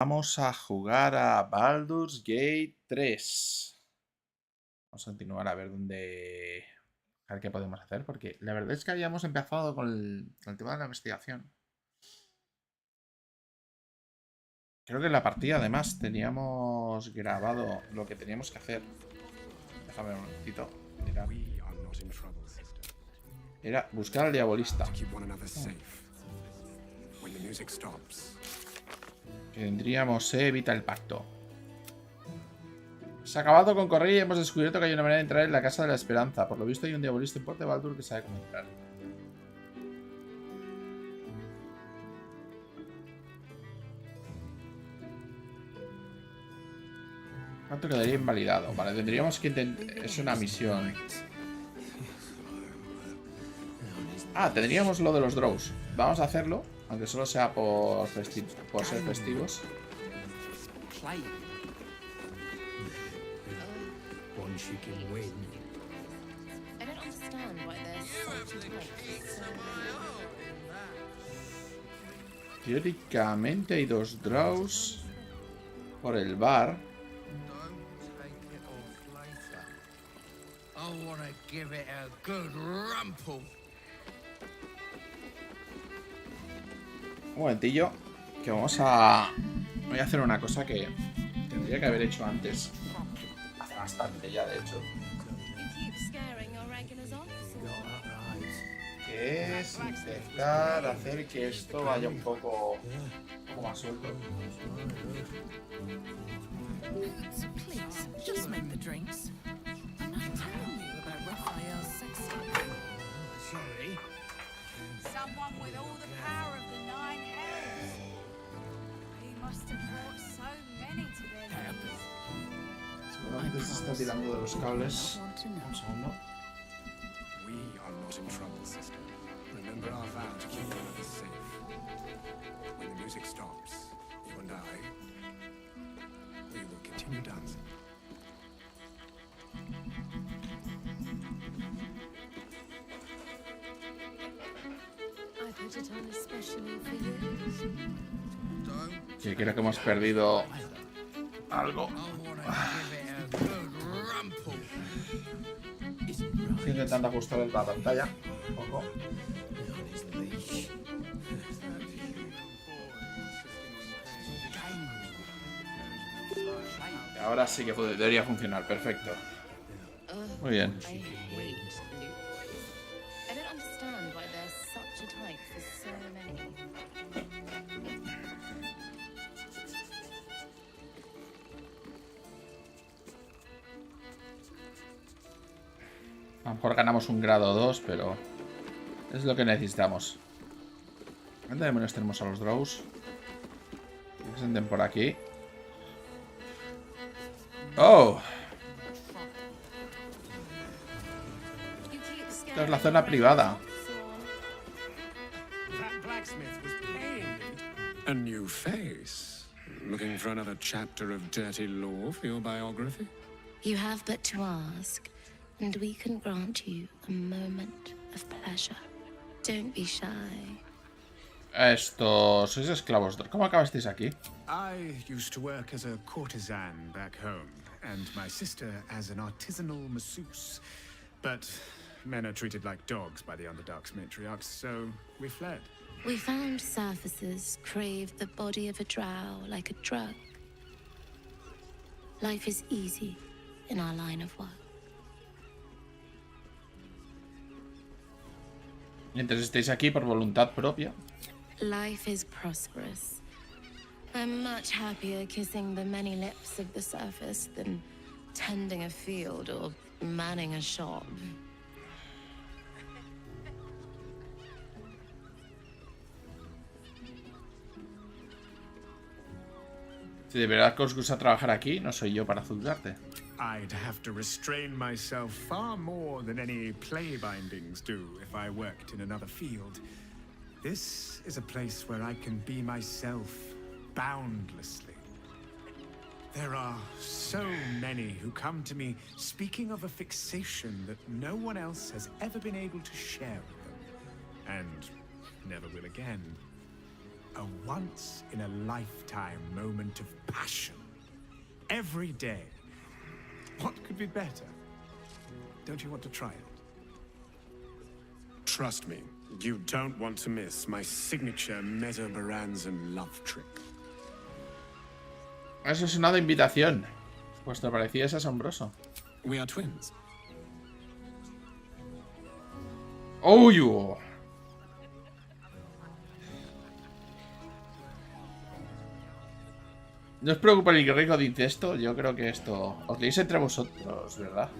Vamos a jugar a Baldur's Gate 3. Vamos a continuar a ver dónde... A ver qué podemos hacer, porque la verdad es que habíamos empezado con el tema de la investigación. Creo que en la partida además teníamos grabado lo que teníamos que hacer. Déjame un momentito. Era buscar al diabolista. Que tendríamos evita el pacto. Se ha acabado con correr y hemos descubierto que hay una manera de entrar en la Casa de la Esperanza. Por lo visto hay un diabolista en Puerto de Baldur que sabe cómo entrar. ¿Cuánto quedaría invalidado? Vale, tendríamos que intentar... Es una misión. Ah, tendríamos lo de los draws. Vamos a hacerlo, aunque solo sea por ser festivos. Teóricamente hay 2 draws por el bar. Un momentillo, que vamos a... Voy a hacer una cosa que tendría que haber hecho antes. Hace bastante ya, de hecho. Que es intentar hacer que esto vaya un poco más suelto. Seguramente se está tirando de los cables. Un segundo. Remember our vow to keep one of us safe. When the music stops, you and I, we will continue dancing. I put it on especially for you. Sí, creo que hemos perdido algo. Estoy intentando ajustar la pantalla un poco. Y ahora sí que debería funcionar, perfecto. Muy bien. A lo mejor ganamos un grado 2, pero es lo que necesitamos. ¿Dónde demonios tenemos a los draws? Que se sienten por aquí. ¡Oh! Esta es la zona privada. A new face. Looking for another chapter of dirty lore for your biography? You have but to ask, and we can grant you a moment of pleasure. Don't be shy. Sois esclavos. ¿Cómo acabasteis aquí? I used to work as a courtesan back home, and my sister as an artisanal masseuse. But men are treated like dogs by the Underdark's matriarchs, so we fled. We found surfacers craved the body of a drow like a drug. Life is easy in our line of work. Entonces estáis aquí por voluntad propia. Life is prosperous. I'm much happier kissing the many lips of the surface than tending a field or manning a shop. Si de verdad que os gusta trabajar aquí, no soy yo para juzgarte. I'd have to restrain myself far more than any play bindings do if I worked in another field. This is a place where I can be myself boundlessly. There are so many who come to me speaking of a fixation that no one else has ever been able to share with them, and never will again. A once-in-a-lifetime moment of passion. Every day. What could be better? Don't you want to try it? Trust me, you don't want to miss my signature Meta-Baranzan love trick. Eso es una invitación. Vuestro parecido es asombroso. We are twins. ¡Oh, yo! No os preocupa el riesgo de incesto. Yo creo que esto... Os leéis entre vosotros, ¿verdad?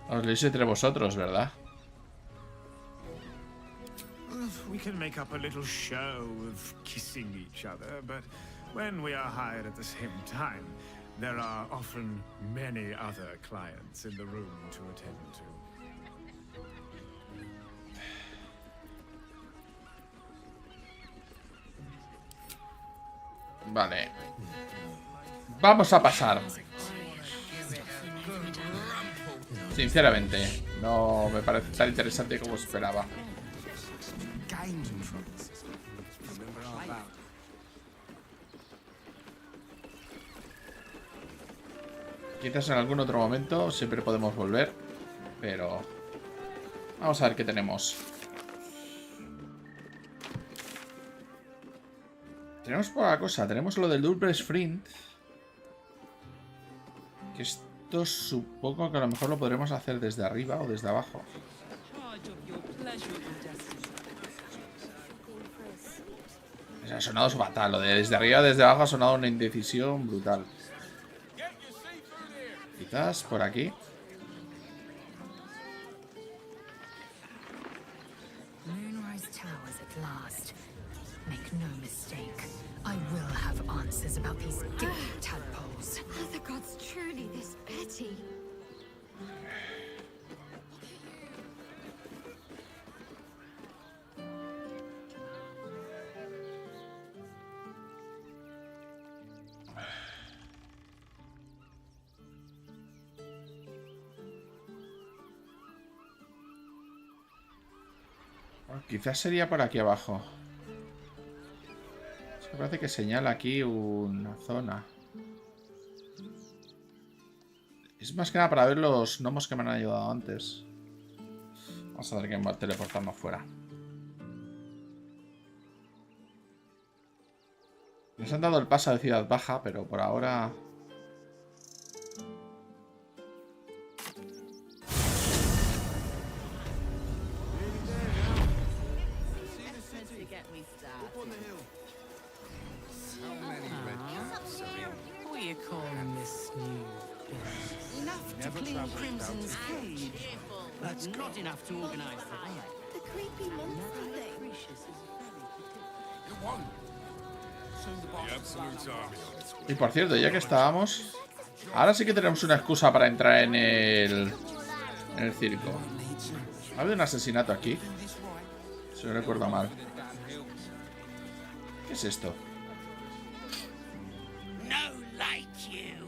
Os leéis entre vosotros, ¿verdad? We can make up a little show of kissing each other, but when we are hired at the same time, there are often many other clients in the room to attend to. Vale. Vamos a pasar. Sinceramente, no me parece tan interesante como esperaba. Quizás en algún otro momento siempre podemos volver, pero vamos a ver qué tenemos. Tenemos poca cosa, tenemos lo del Double Sprint, que esto supongo que a lo mejor lo podremos hacer desde arriba o desde abajo. Ha sonado fatal, lo de desde arriba o desde abajo ha sonado una indecisión brutal. Quizás por aquí. Moonrise Towers at last. Make no mistake, I will have answers about these gay tadpoles. Are the gods truly this petty? Quizás sería por aquí abajo. Es que parece que señala aquí una zona. Es más que nada para ver los gnomos que me han ayudado antes. Vamos a tener que teleportarnos fuera. Nos han dado el paso de Ciudad Baja, pero por ahora... The creepy monster thing. Y por cierto, ya que estábamos... Ahora sí que tenemos una excusa para entrar en el circo. ¿Ha habido un asesinato aquí? Si no recuerdo mal. ¿Qué es esto? No like you.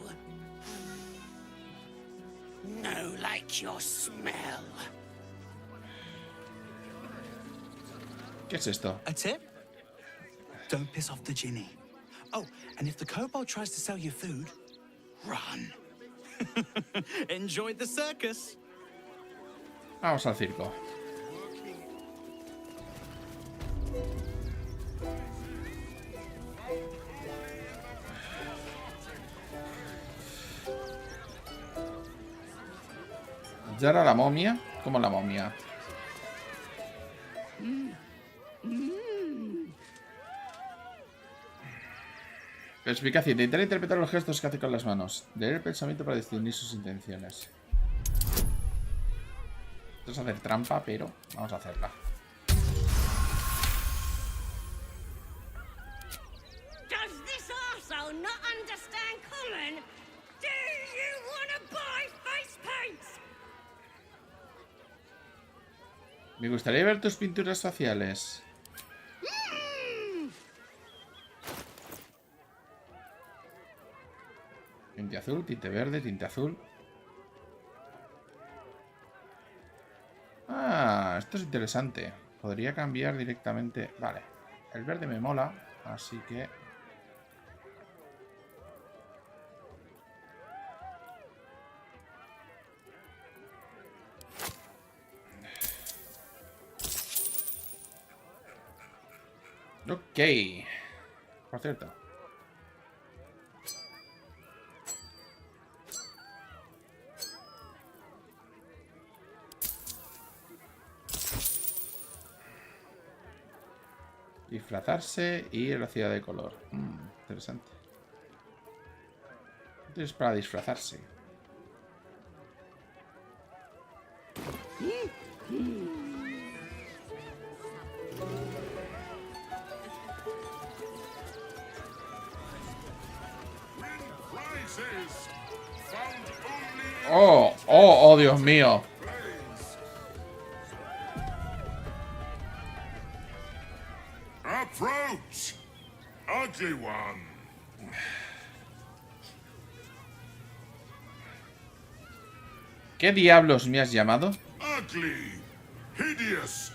No like your smell. ¿Qué es esto? A tip? Don't piss off the genie. Oh, and if the kobold tries to sell you food, run. Enjoyed the circus. Vamos al circo. ¿Ya era la momia? ¿Cómo la momia? Perspicacia. Intentar interpretar los gestos que hace con las manos. Leer el pensamiento para discernir sus intenciones. Esto es hacer trampa, pero vamos a hacerla. Does this arsehole not understand common? Do you wanna buy face paints? Me gustaría ver tus pinturas faciales. Tinte azul, tinte verde, tinte azul. Esto es interesante. Podría cambiar directamente... Vale. El verde me mola, así que... Ok. Por cierto. Disfrazarse y velocidad de color. Interesante. Esto es para disfrazarse. Oh, oh, oh, Dios mío. Approach, ugly one. ¿Qué diablos me has llamado? Ugly, hideous,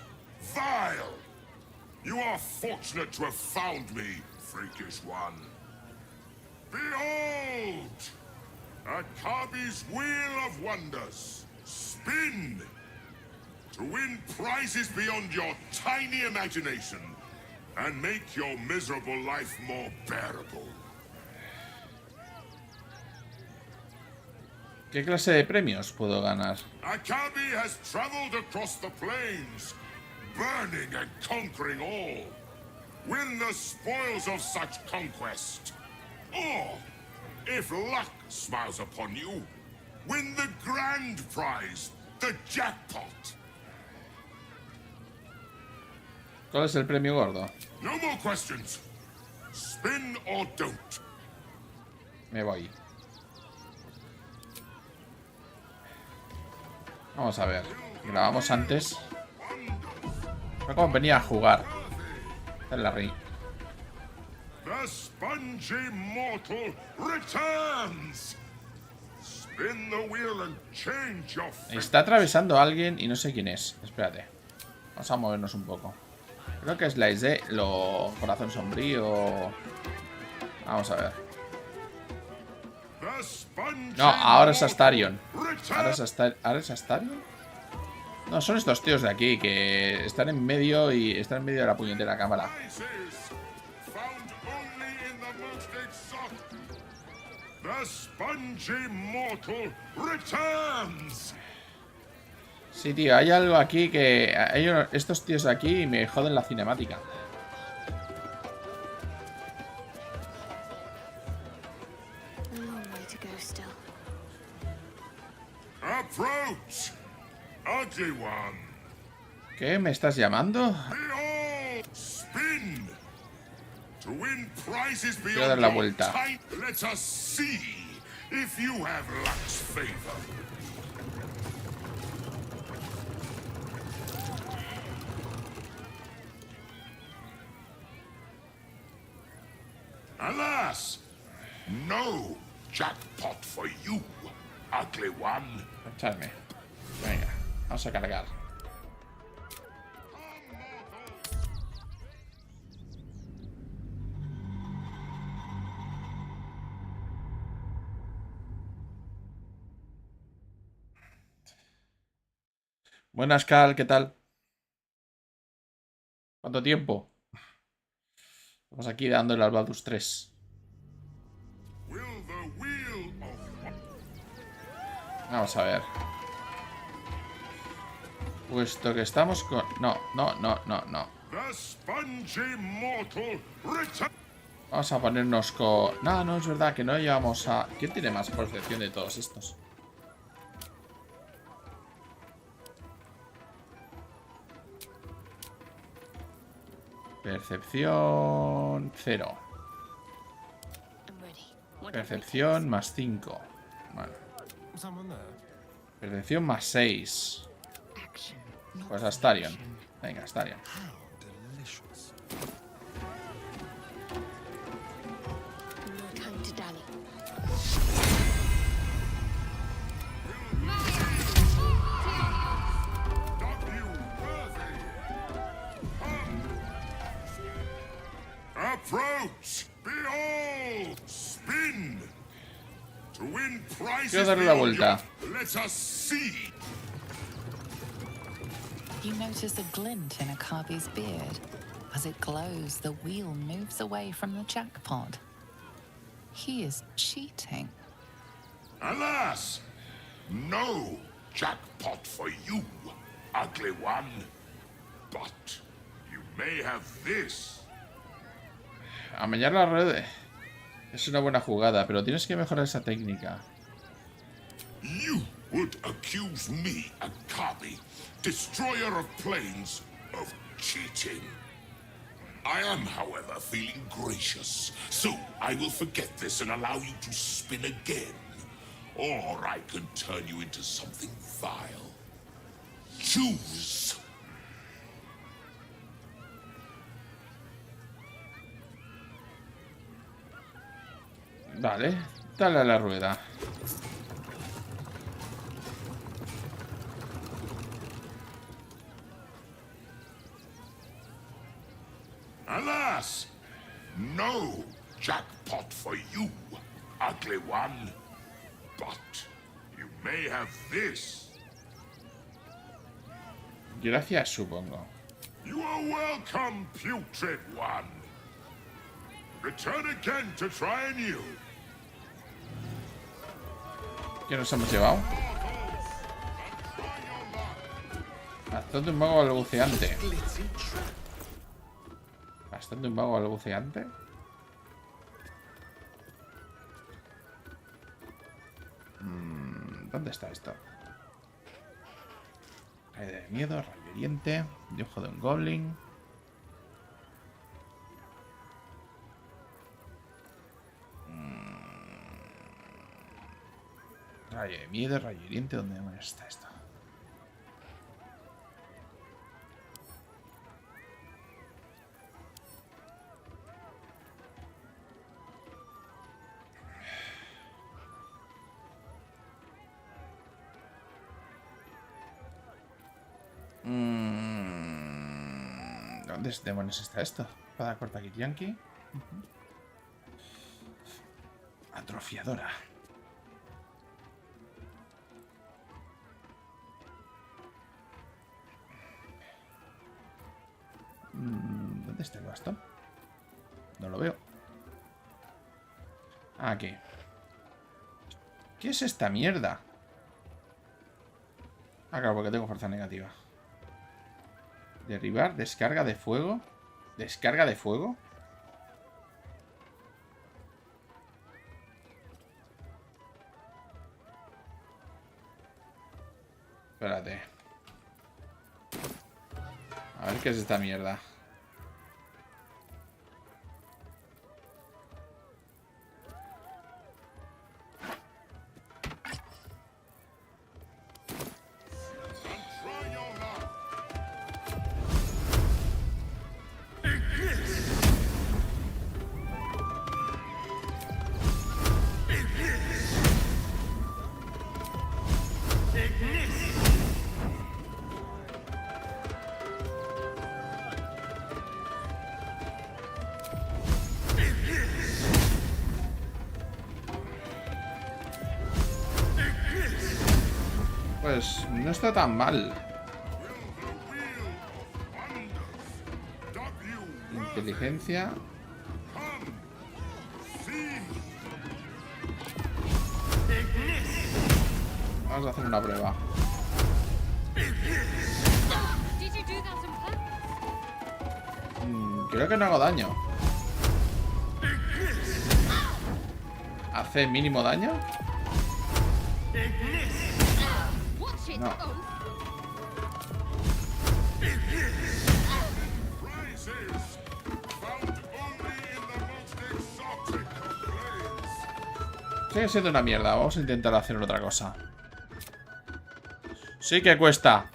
vile. You are fortunate to have found me, freakish one. Behold! Akabi's Wheel of Wonders. Spin! To win prizes beyond your tiny imagination and make your miserable life more bearable. ¿Qué clase de premios puedo ganar? Akabi has traveled across the plains, burning and conquering all. Win the spoils of such conquest. Or, if luck smiles upon you, win the grand prize, the jackpot. ¿Cuál es el premio gordo? No more questions. Spin or don't. Me voy. Vamos a ver. Grabamos antes. No como venía a jugar. Esta es la rey. The spongy mortal returns. Spin the wheel and change your fate. Está atravesando a alguien y no sé quién es. Espérate. Vamos a movernos un poco. Creo que es la de lo corazón sombrío. Vamos a ver. No, ahora es Astarion. ¿Ahora es Astarion? No, son estos tíos de aquí que están en medio y están en medio de la puñetera cámara. Sí, tío, hay algo aquí que... estos tíos de aquí me joden la cinemática. ¿Qué? ¿Me estás llamando? Quiero dar la vuelta. Alas, no jackpot for you, ugly one. Echarme. Venga, vamos a cargar. Buenas, Cal, ¿qué tal? ¿Cuánto tiempo? Estamos aquí dándole al Baldur 3. Vamos a ver. Puesto que estamos con... No. Vamos a ponernos con... No, es verdad que no llevamos a... ¿Quién tiene más percepción de todos estos? Percepción 0. Percepción más 5. Vale. Percepción más 6. Pues Astarion. Venga, Astarion. Approach! Behold! Spin! To win prizes Quiero darle la vuelta. let us see! You notice a glint in Akabi's beard. As it glows, the wheel moves away from the jackpot. He is cheating. Alas! No jackpot for you, ugly one. But you may have this. Amañar la red es una buena jugada, pero tienes que mejorar esa técnica. You would accuse me, Akabi, destroyer of planes, of cheating. I am, however, feeling gracious, so I will forget this and allow you to spin again. Or I can turn you into something vile. Choose. Vale, dale a la rueda. Alas! No jackpot for you, ugly one. But you may have this. Gracias, supongo. You are welcome, putrid one. Return again to try anew. ¿Qué nos hemos llevado? Bastante un mago balbuceante. Bastante un mago balbuceante. ¿Dónde está esto? Rayo de miedo, rayo hiriente, de ojo de un goblin. Rayo de miedo, rayo hiriente, ¿dónde está esto? ¿Dónde demonios está esto? Espada corta aquí, yankee. Atrofiadora. ¿Dónde está el bastón? No lo veo. Aquí. ¿Qué es esta mierda? Ah, claro, porque tengo fuerza negativa. Derribar, descarga de fuego. ¿Descarga de fuego? Espérate. A ver qué es esta mierda. Pues no está tan mal. Inteligencia. Vamos a hacer una prueba. Creo que no hago daño. ¿Hace mínimo daño? No. Sigue siendo una mierda. Vamos a intentar hacer otra cosa. Sí que cuesta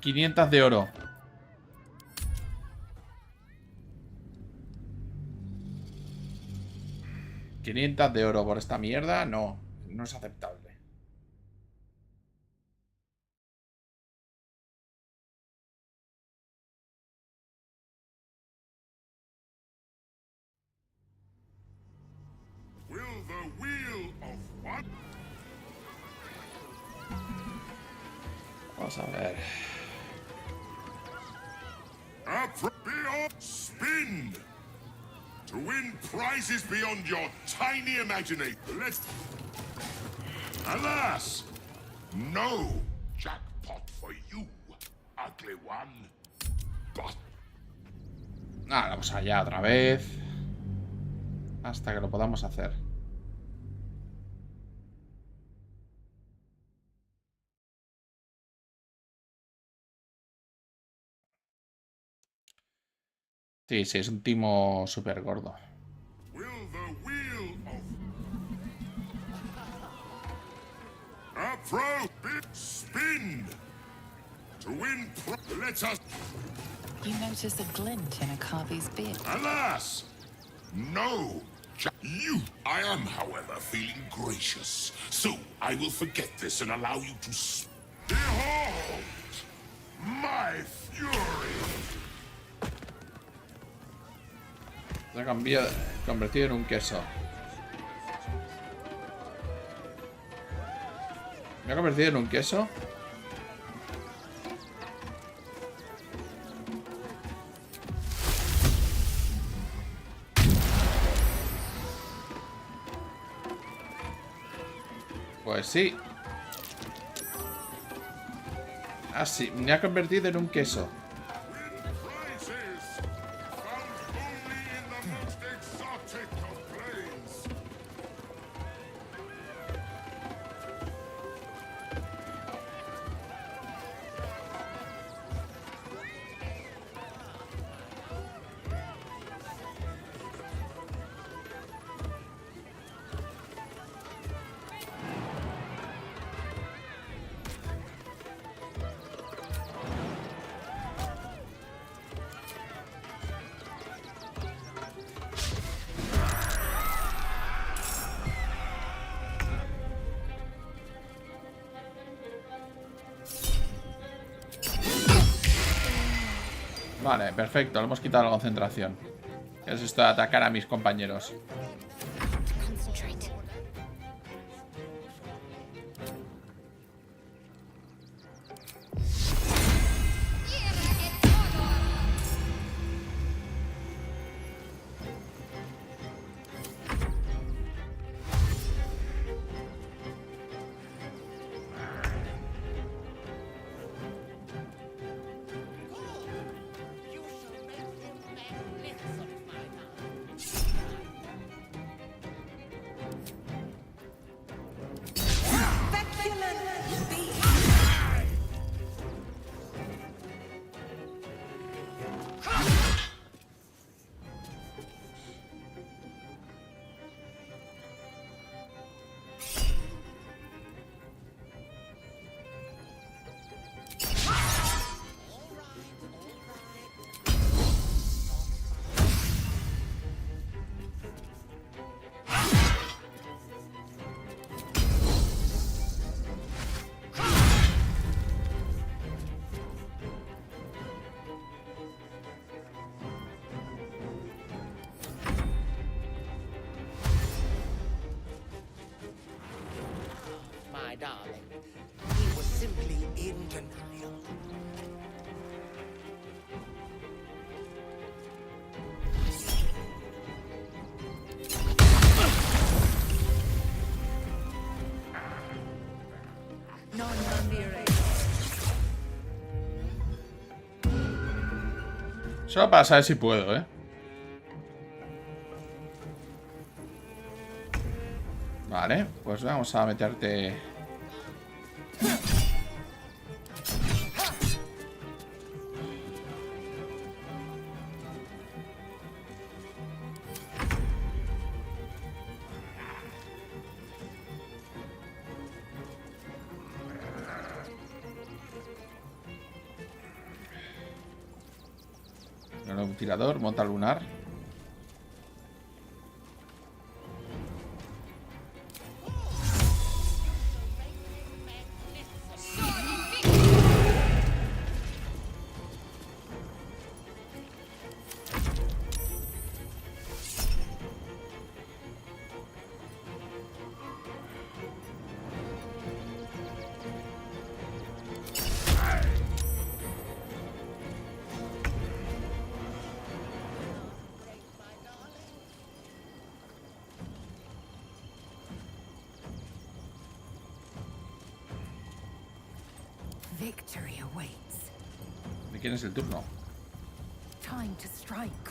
500 de oro. $500 de oro por esta mierda. No, no es aceptable. Vamos a ver. Spin! To win prizes beyond your tiny imagination. Let's... Alas! No jackpot for you, ugly one. But... Ah, vamos allá otra vez. Hasta que lo podamos hacer. Sí, sí, es un timo súper gordo. Will the wheel of... A pro spin! To win Let us... You notice a glint in Akabi's beard. Alas! No! You! I am, however, feeling gracious. So, I will forget this and allow you to... Behold! My fury! Se ha convertido en un queso. ¿Me ha convertido en un queso? Pues sí. Ah, sí, me ha convertido en un queso. Vale, perfecto, le hemos quitado la concentración. Es esto de atacar a mis compañeros. My darling, he was simply in denial. Solo para saber si puedo, ¿eh? Vale, pues vamos a meterte... Un tirador, monta lunar. Victory awaits. ¿De quién es el turno? Time to strike.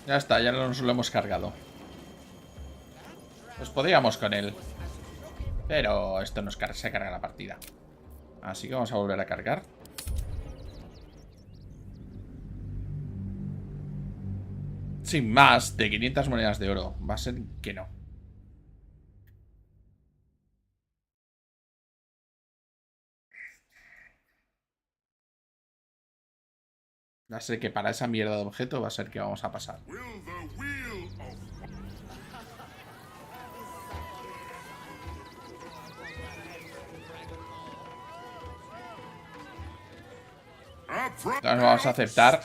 Ya está, ya nos lo hemos cargado. Pues podríamos con él. Pero esto nos se carga la partida. Así que vamos a volver a cargar. Sin más, de 500 monedas de oro. Va a ser que no. Va a ser que para esa mierda de objeto va a ser que vamos a pasar. Entonces vamos a aceptar.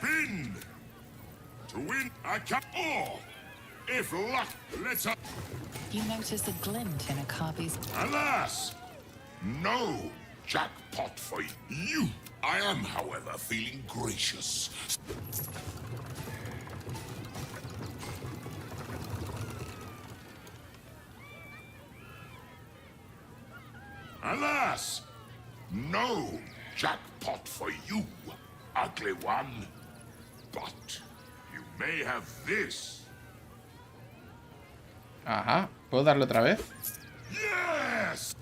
You notice a glint in Akabi's. Alas! No jackpot for you. I am, however, feeling gracious. Alas! No jackpot for you, ugly one. But you may have this. Ajá. ¿Puedo darle otra vez? Yes!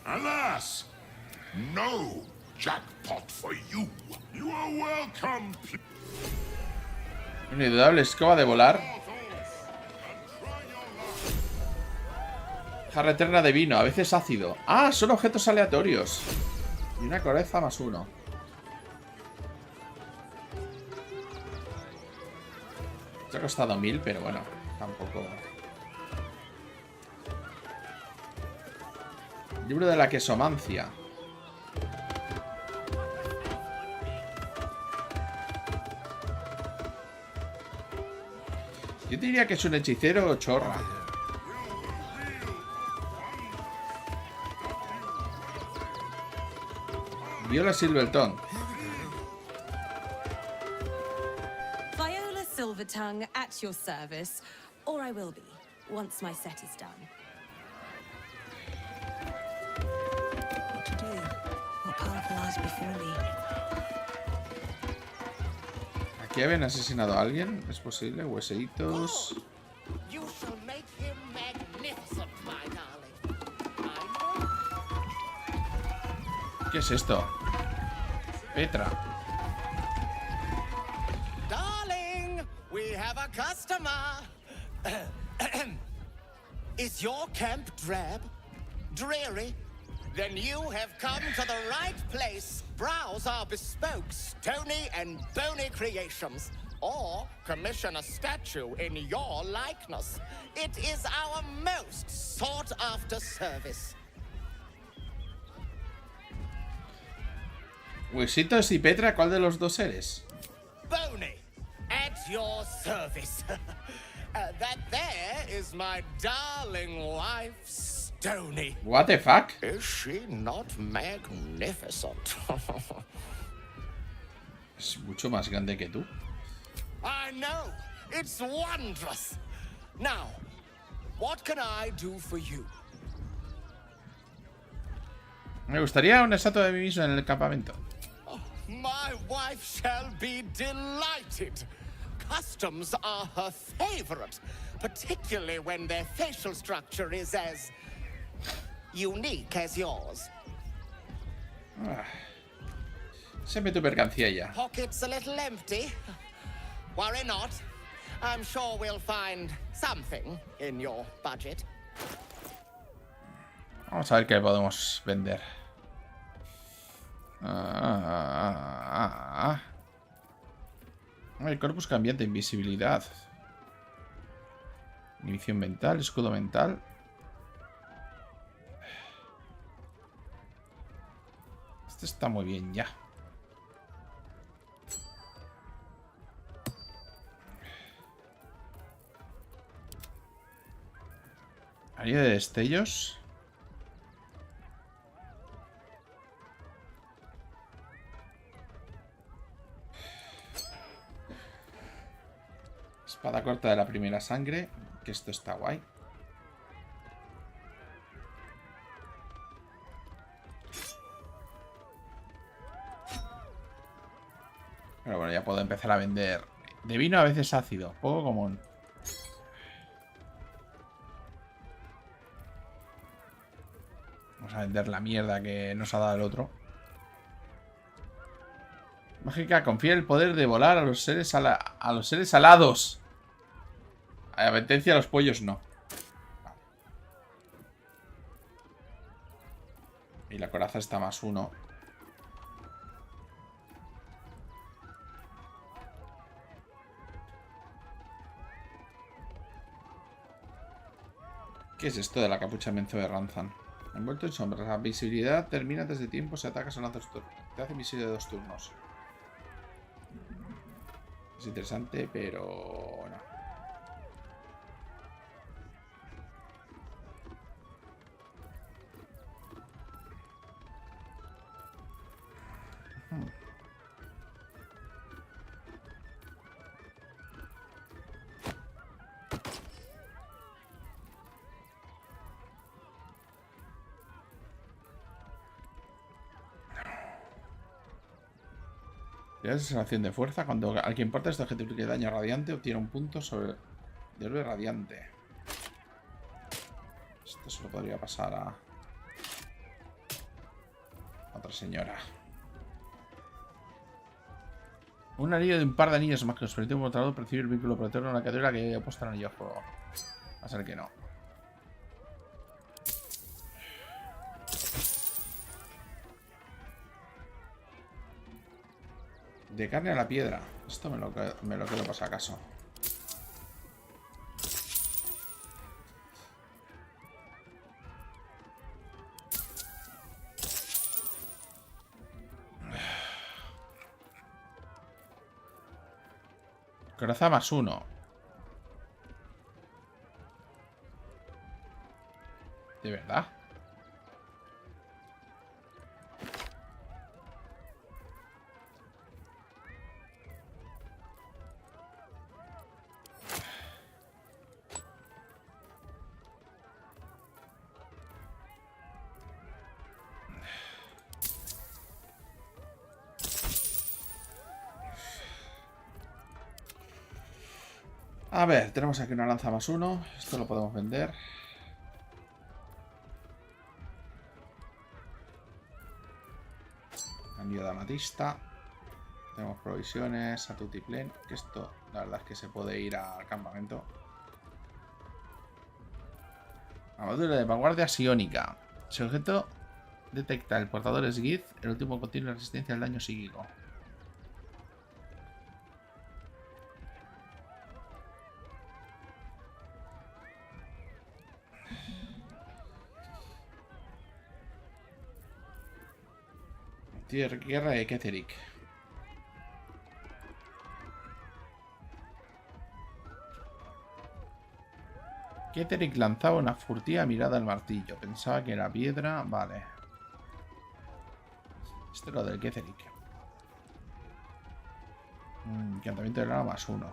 Alas! No jackpot for you. You are welcome. Una indudable escoba de volar. Jarra eterna de vino, a veces ácido. Ah, son objetos aleatorios. Y una coreza +1. Esto ha costado 1000, pero bueno, tampoco. Libro de la quesomancia. Yo diría que es un hechicero chorra. Viola Silvertongue. Viola Silvertongue at your service, or I will be, once my set is done. What to do? What path lies before me? Aquí habían asesinado a alguien, es posible, hueseitos. You shall make him magnificent, my darling. ¿Qué es esto? Petra. Darling, we have a customer. Is your camp drab? Dreary? Then you have come to the right place. Browse our bespoke, stony and bony creations. Or commission a statue in your likeness. It is our most sought-after service. Huesitos y Petra, ¿cuál de los dos eres? Bony, at your service. That there is my darling wife, Stony. What the fuck? Is she not magnificent? Es mucho más grande que tú. I know. It's wondrous. Now, what can I do for you? Me gustaría una estatua de mí mismo en el campamento. Oh, my wife shall be delighted. Customs are her favorite, particularly when their facial structure is as unique as yours. Siempre tu mercancía ya. Pockets a little empty? Worry not. I'm sure we'll find something in your budget. Vamos a ver qué podemos vender. El corpus cambiante, invisibilidad. Inhibición mental, escudo mental. Este está muy bien ya. Área de destellos. Espada corta de la primera sangre. Que esto está guay. Pero bueno, ya puedo empezar a vender. De vino a veces ácido. Poco común. Vamos a vender la mierda que nos ha dado el otro. Mágica, confía en el poder de volar a los seres alados. A advertencia a los pollos no. Vale. Y la coraza está +1. ¿Qué es esto de la capucha menzo de Ranzan? Envuelto en sombras. La visibilidad termina antes de tiempo si atacas o lanzas turnos. Te hace visible de 2 turnos. Es interesante, pero no. Le das sensación de fuerza. Cuando al que importa este objetivo que daño radiante, obtiene un punto sobre de orbe radiante. Esto se lo podría pasar a otra señora. Un anillo de un par de anillos más que nos permite un portador percibir el vínculo protector de una criatura que haya puesto el anillo a juego. Va a ser que no. De carne a la piedra. Esto me lo quedo por si acaso. Coraza +1. ¿De verdad? A ver, tenemos aquí una lanza +1. Esto lo podemos vender. Anillo de amatista. Tenemos provisiones, a tutiplén. Que esto, la verdad es que se puede ir al campamento. Armadura de vanguardia psiónica. Si el objeto detecta el portador es Gith, el último contiene resistencia al daño psíquico. Guerra de Ketheric. Ketheric lanzaba una furtiva mirada al martillo. Pensaba que era piedra. Vale. Esto es lo del Ketheric. Encantamiento de lana +1.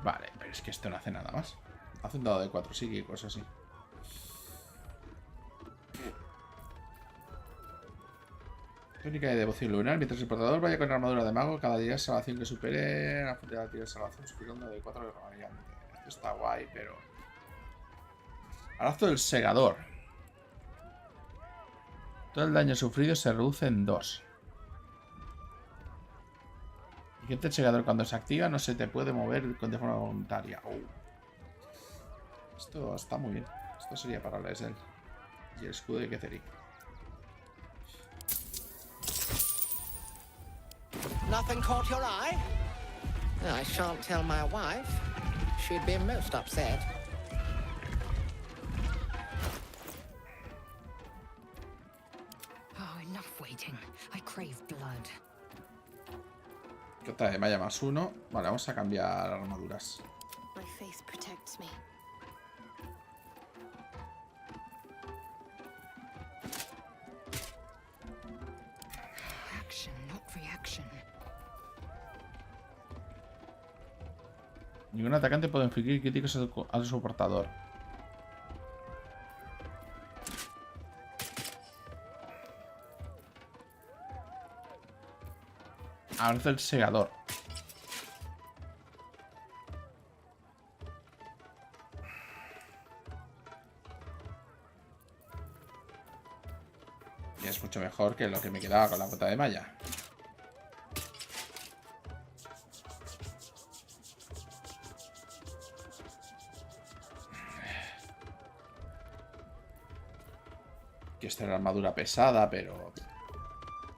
Vale, pero es que esto no hace nada más. Hace un dado de 4 psíquicos así. Técnica de devoción lunar. Mientras el portador vaya con armadura de mago, cada día de salvación que supere la fuente de salvación superior de 4 de variante. Esto está guay, pero... Arazo del segador. Todo el daño sufrido se reduce en 2. Y que este segador cuando se activa no se te puede mover de forma voluntaria. Esto está muy bien. Esto sería para Lesel. Y el escudo de Ketheric. Nothing caught your eye? I shan't tell my wife. She'd be most upset. Oh, enough waiting. I crave blood. Que otra de malla +1. Vale, vamos a cambiar armaduras. My face protects me. Action, not reaction. Ningún atacante puede infligir críticos al su portador. Abrazo el segador. Y es mucho mejor que lo que me quedaba con la bota de malla. Que esta era armadura pesada, pero...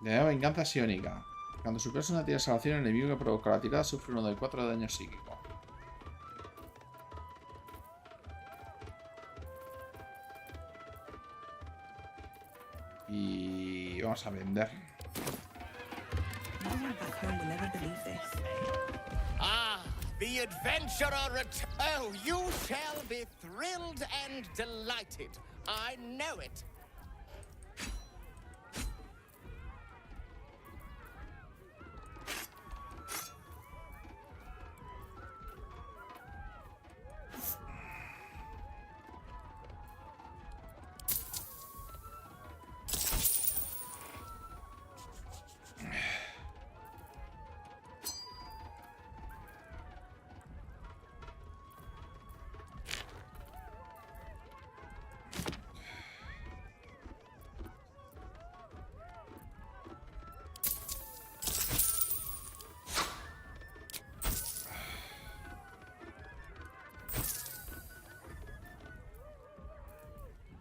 Le da venganza psiónica. Cuando superas una tira de salvación, el enemigo que provoca la tirada sufre 1 de 4 de daño psíquico. Y vamos a vender. Ah, the adventurer Oh, you shall be thrilled and delighted. I know it.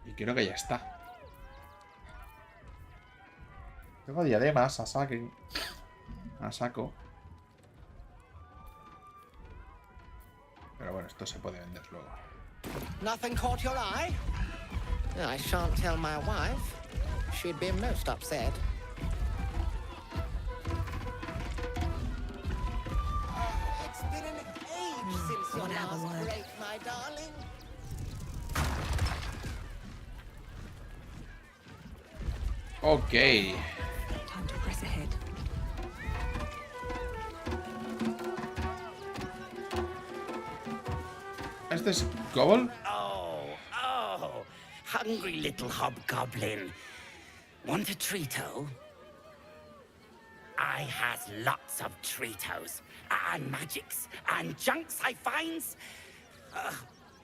Y creo que ya está. Tengo diademas a saco. Pero bueno, esto se puede vender luego. Nothing caught your eye? I shan't tell my wife. She'd be most upset. It's been an age since your last break, my darling. Ok. Time to press ahead. ¿Este es Gobble? Oh, hungry little hobgoblin. Want a treato? I has lots of treatos, and magics, and junks I finds.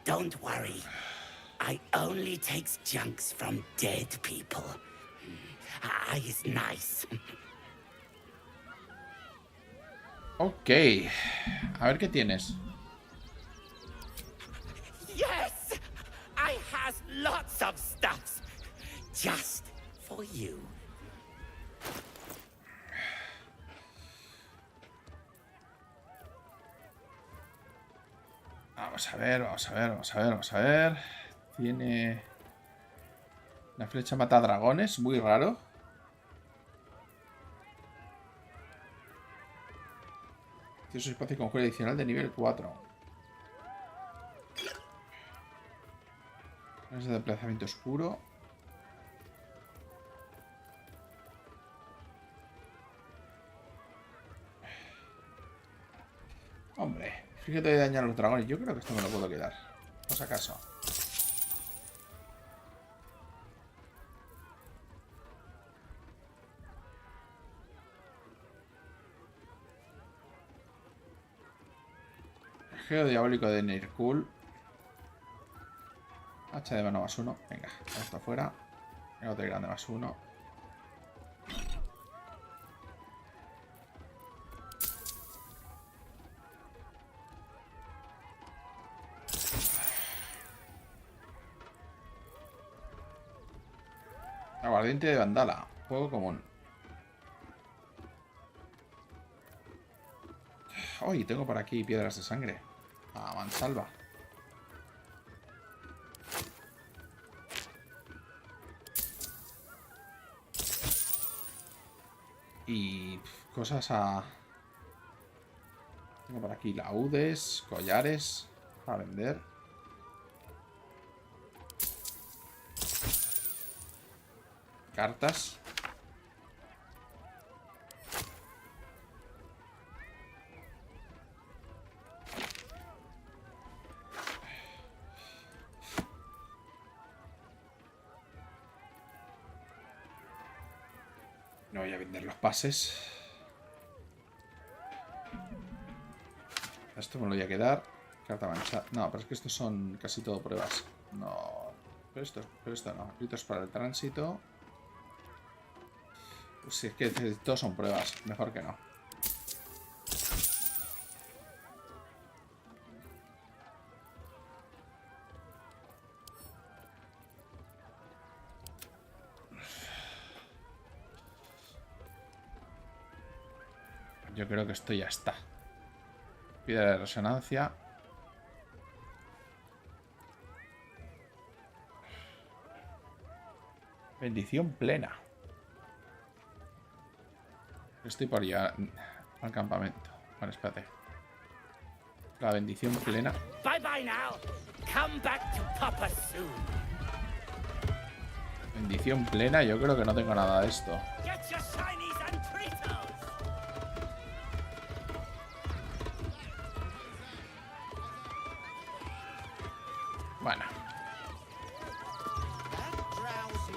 Don't worry. I only takes junks from dead people. I is nice. Ok. A ver qué tienes. Yes! I has lots of stuffs. Just for you. Vamos a ver, vamos a ver, vamos a ver, vamos a ver. Tiene... La flecha mata dragones, muy raro. Tiene su espacio con conjuro adicional de nivel 4. Es de desplazamiento oscuro. Hombre, fíjate de dañar a los dragones. Yo creo que esto me lo puedo quedar. Por si acaso. Geo diabólico de Nirkul. Hacha de mano +1. Venga, esto fuera. El otro grande +1. Aguardiente de Vandala. Juego común. Uy, tengo por aquí piedras de sangre. A mansalva. Y cosas a... Tengo por aquí laúdes, collares para vender. Cartas. No voy a vender los pases. Esto me lo voy a quedar. Carta mancha. No, pero es que estos son casi todo pruebas. No. Pero esto no. Gritos para el tránsito. Pues si es que todos son pruebas. Mejor que no. Yo creo que esto ya está. Piedra de resonancia. Bendición plena. Estoy por llegar al campamento. Vale, espérate. La bendición plena. Bye bye now. Come back to Papa soon. Bendición plena, yo creo que no tengo nada de esto. Get your shinies and treatos. Bueno.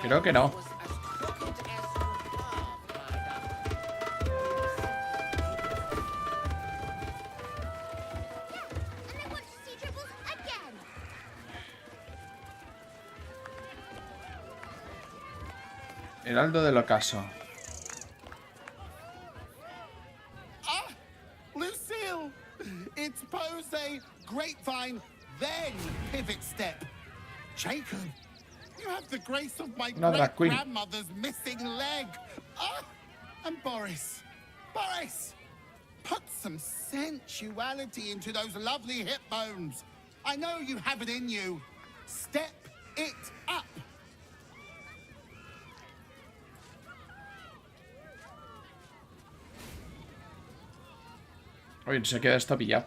Creo que no. Heraldo del ocaso. Ah! Lucille! It's pose, grapevine, then pivot step. Jacob, you have the grace of my great-grandmother's missing leg. Ah! And Boris. Boris! Put some sensuality into those lovely hip bones. I know you have it in you. Step it up. Oye, se queda esto pillado.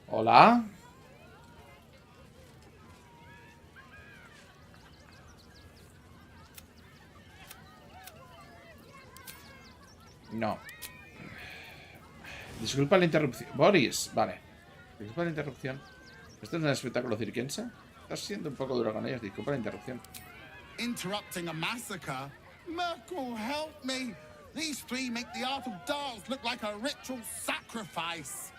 Hola. No. Disculpa la interrupción. Boris, vale. Disculpa la interrupción. ¿Esto es un espectáculo cirquense? Estás siendo un poco duro con ellos. Disculpa la interrupción. Interrupting a massacre? Merkel, help me. These three make the art of dance look like a ritual sacrifice.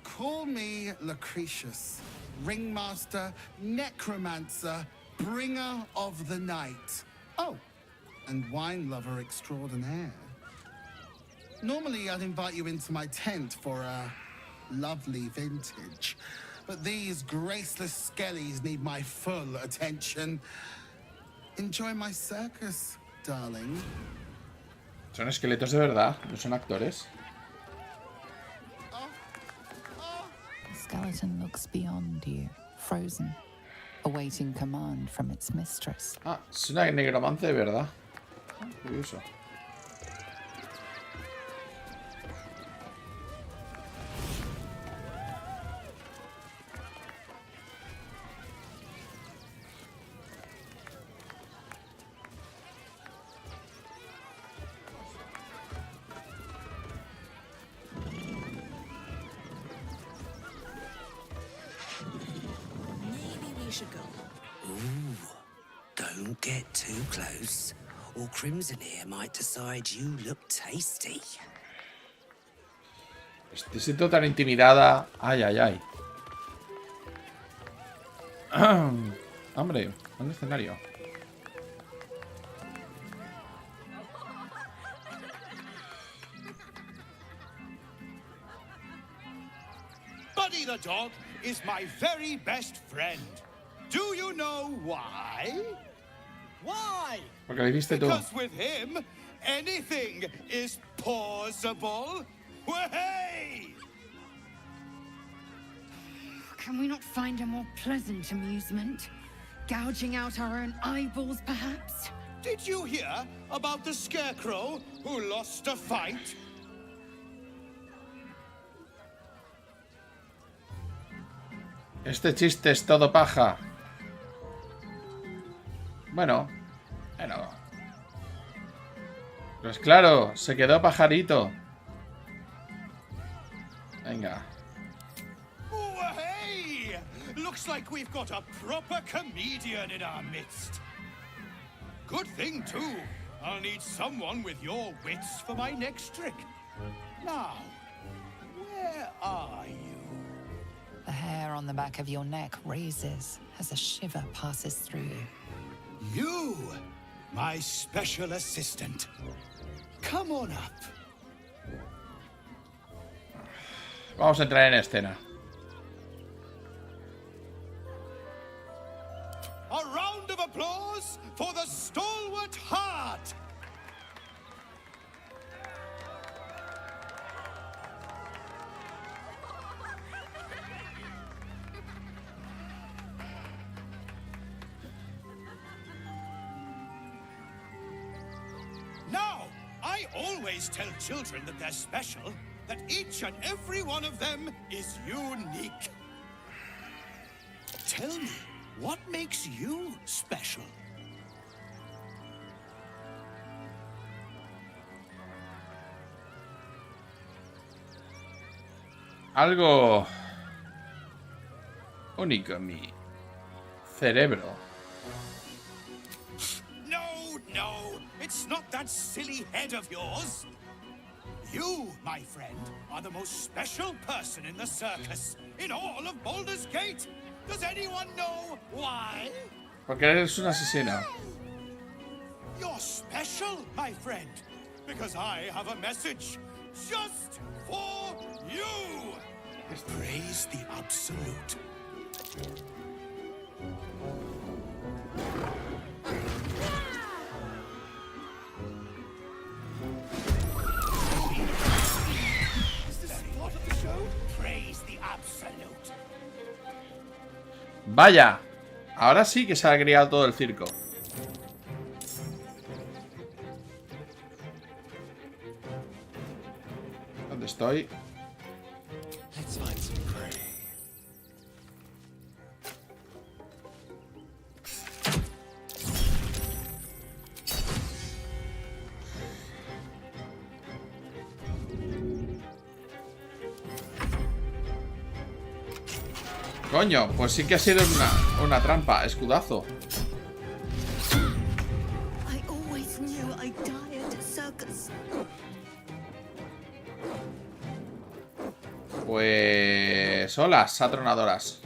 Call me Lucretius, ringmaster, necromancer, bringer of the night. Oh, and wine lover extraordinaire. Normally I'd invite you into my tent for a lovely vintage, but these graceless skellies need my full attention. Enjoy my circus, darling. Son esqueletos de verdad, no son actores. The skeleton looks beyond you, frozen, awaiting command from its mistress. Ah, es una negromante de verdad. Curioso. Don't get too close, or Crimson here might decide you look tasty. Te siento tan intimidada. Ay, ay, ay. Hombre, un escenario. Buddy the dog is my very best friend. Do you know why? Why? Porque lo hiciste tú. Because with him, anything is possible. Way! Can we not find a more pleasant amusement? Gouging out our own eyeballs, perhaps? Did you hear about the scarecrow who lost a fight? Este chiste es todo paja. Bueno. Pues claro, se quedó pajarito. Venga. Oh, hey! Looks like we've got a proper comedian in our midst. Good thing, too. I'll need someone with your wits for my next trick. Now, where are you? The hair on the back of your neck raises as a shiver passes through you. You, my special assistant. Come on up. Vamos a entrar en escena. A round of applause for the stalwart heart. Now, I always tell children that they're special, that each and every one of them is unique. Tell me, what makes you special? Algo único en mi cerebro. No, it's not that silly head of yours. You, my friend, are the most special person in the circus, in all of Baldur's Gate. Does anyone know why? Porque eres un asesino. You're special, my friend, because I have a message just for you. Praise the Absolute. Is this part of the show? Praise the Absolute. Vaya, ahora sí que se ha criado todo el circo. ¿Dónde estoy? Let's find some prey. Coño, pues sí que ha sido una trampa. Escudazo. I always knew I'd die at a circus. Pues... Olas, atronadoras.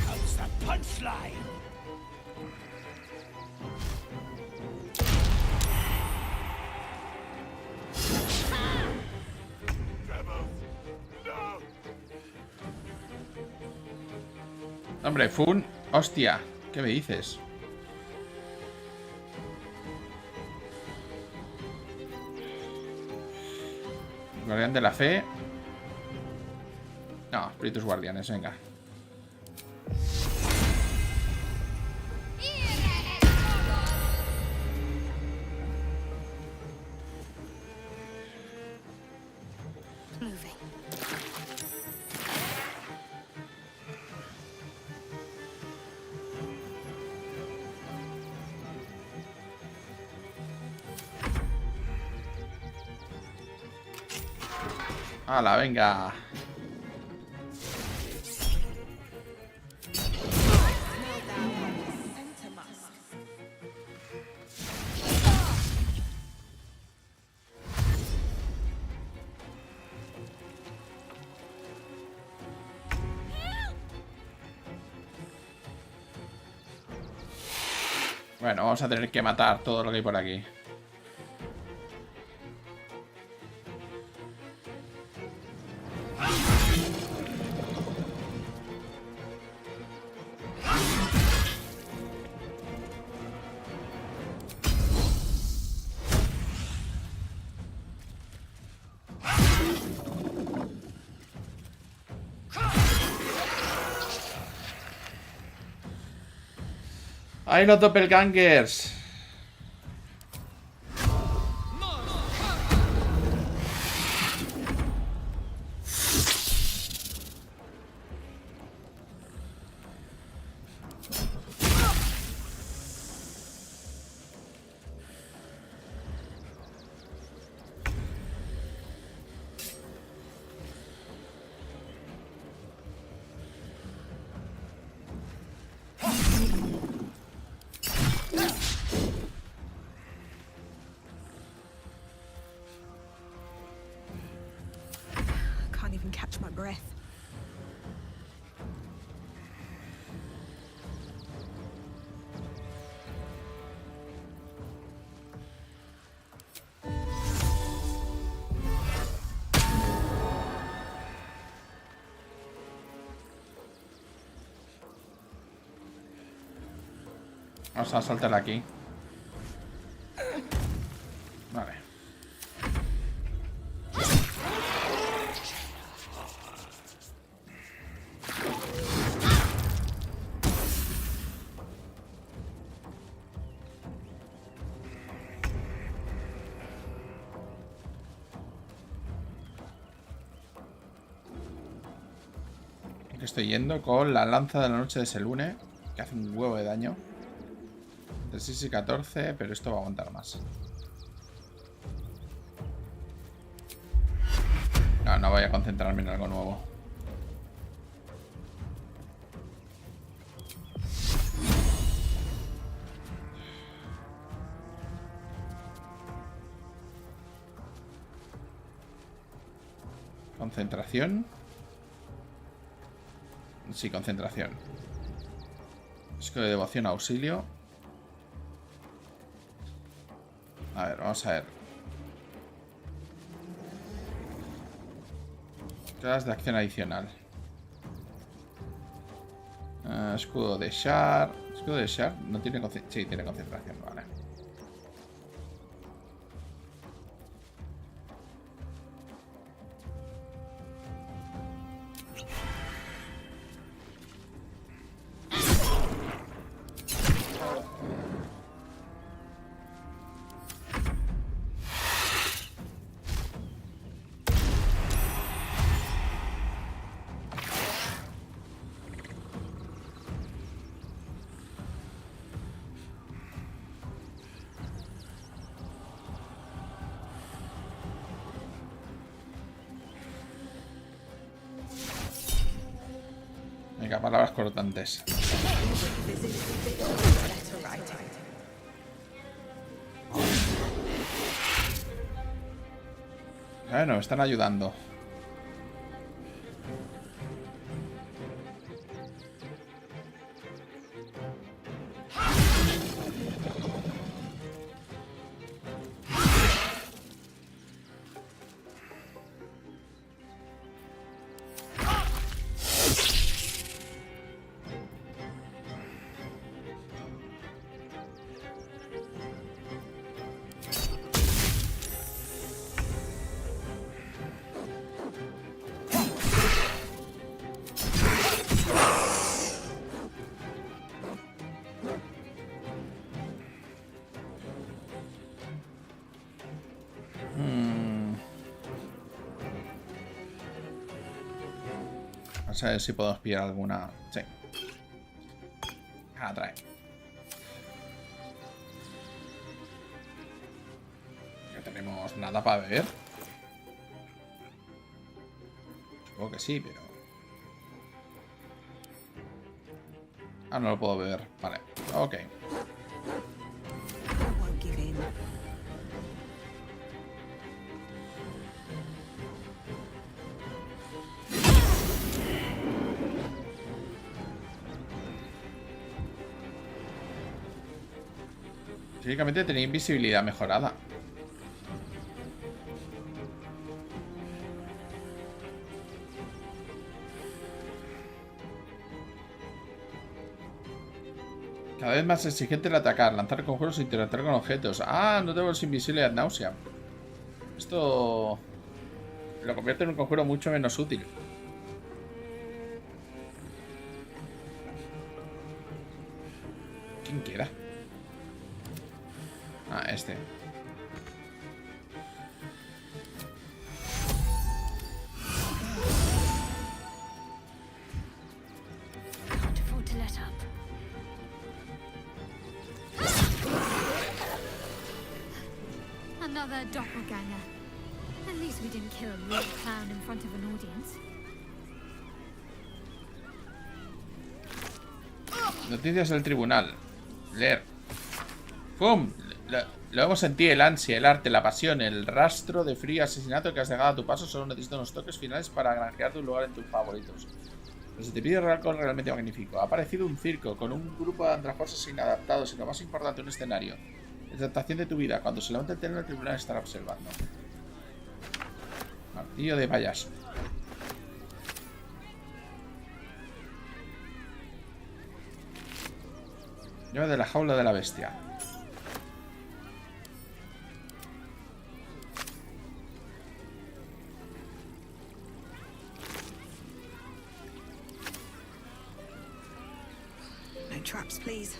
How's that punchline? Hombre, Fun. Hostia, ¿qué me dices? Guardián de la fe. No, espíritus guardianes, venga. Moving. ¡Hala, venga! Bueno, vamos a tener que matar todo lo que hay por aquí. ¡Ay, los doppelgangers! Can't even catch my breath. Vamos a saltar aquí. Vale. Aquí estoy yendo con la lanza de la noche de Selune, que hace un huevo de daño. De 6 y 14, pero esto va a aguantar más. No, no voy a concentrarme en algo nuevo. Concentración. Sí, concentración. Escudo de devoción, auxilio. A ver, vamos a ver. Clases de acción adicional. Escudo de Shard. Escudo de Shard no tiene concentración. Sí, tiene concentración, vale. Venga, palabras cortantes. Bueno, me están ayudando. Vamos a ver si podemos pillar alguna. Sí. Trae. No tenemos nada para beber. Supongo que sí, pero. Ah, no lo puedo beber. Vale. Ok. Técnicamente tenía invisibilidad mejorada. Cada vez más exigente el atacar, lanzar conjuros e interactuar con objetos. Ah, no tengo los invisibles ad nauseam. Esto lo convierte en un conjuro mucho menos útil. ¿Quién queda? Ah, este. Can't afford to let up. Another doppelganger. At least we didn't kill a real clown in front of an audience. Noticias del tribunal. Leer. ¡Pum! Luego sentí el ansia, el arte, la pasión, el rastro de frío asesinato que has dejado a tu paso. Solo necesito unos toques finales para granjearte un lugar en tus favoritos. Pero se te pide algo realmente magnífico. Ha aparecido un circo con un grupo de andrajosos inadaptados y lo más importante, un escenario. Exaltación de tu vida. Cuando se levante el telón, el tribunal estará observando. Martillo de payaso. Llave de la jaula de la bestia. No traps, please.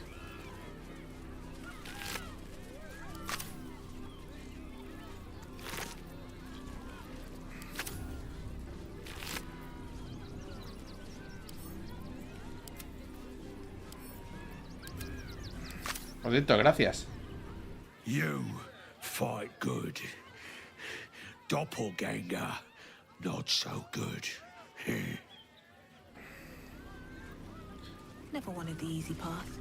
Por cierto, gracias. You fight good. Doppelganger, not so good. Never wanted the easy path.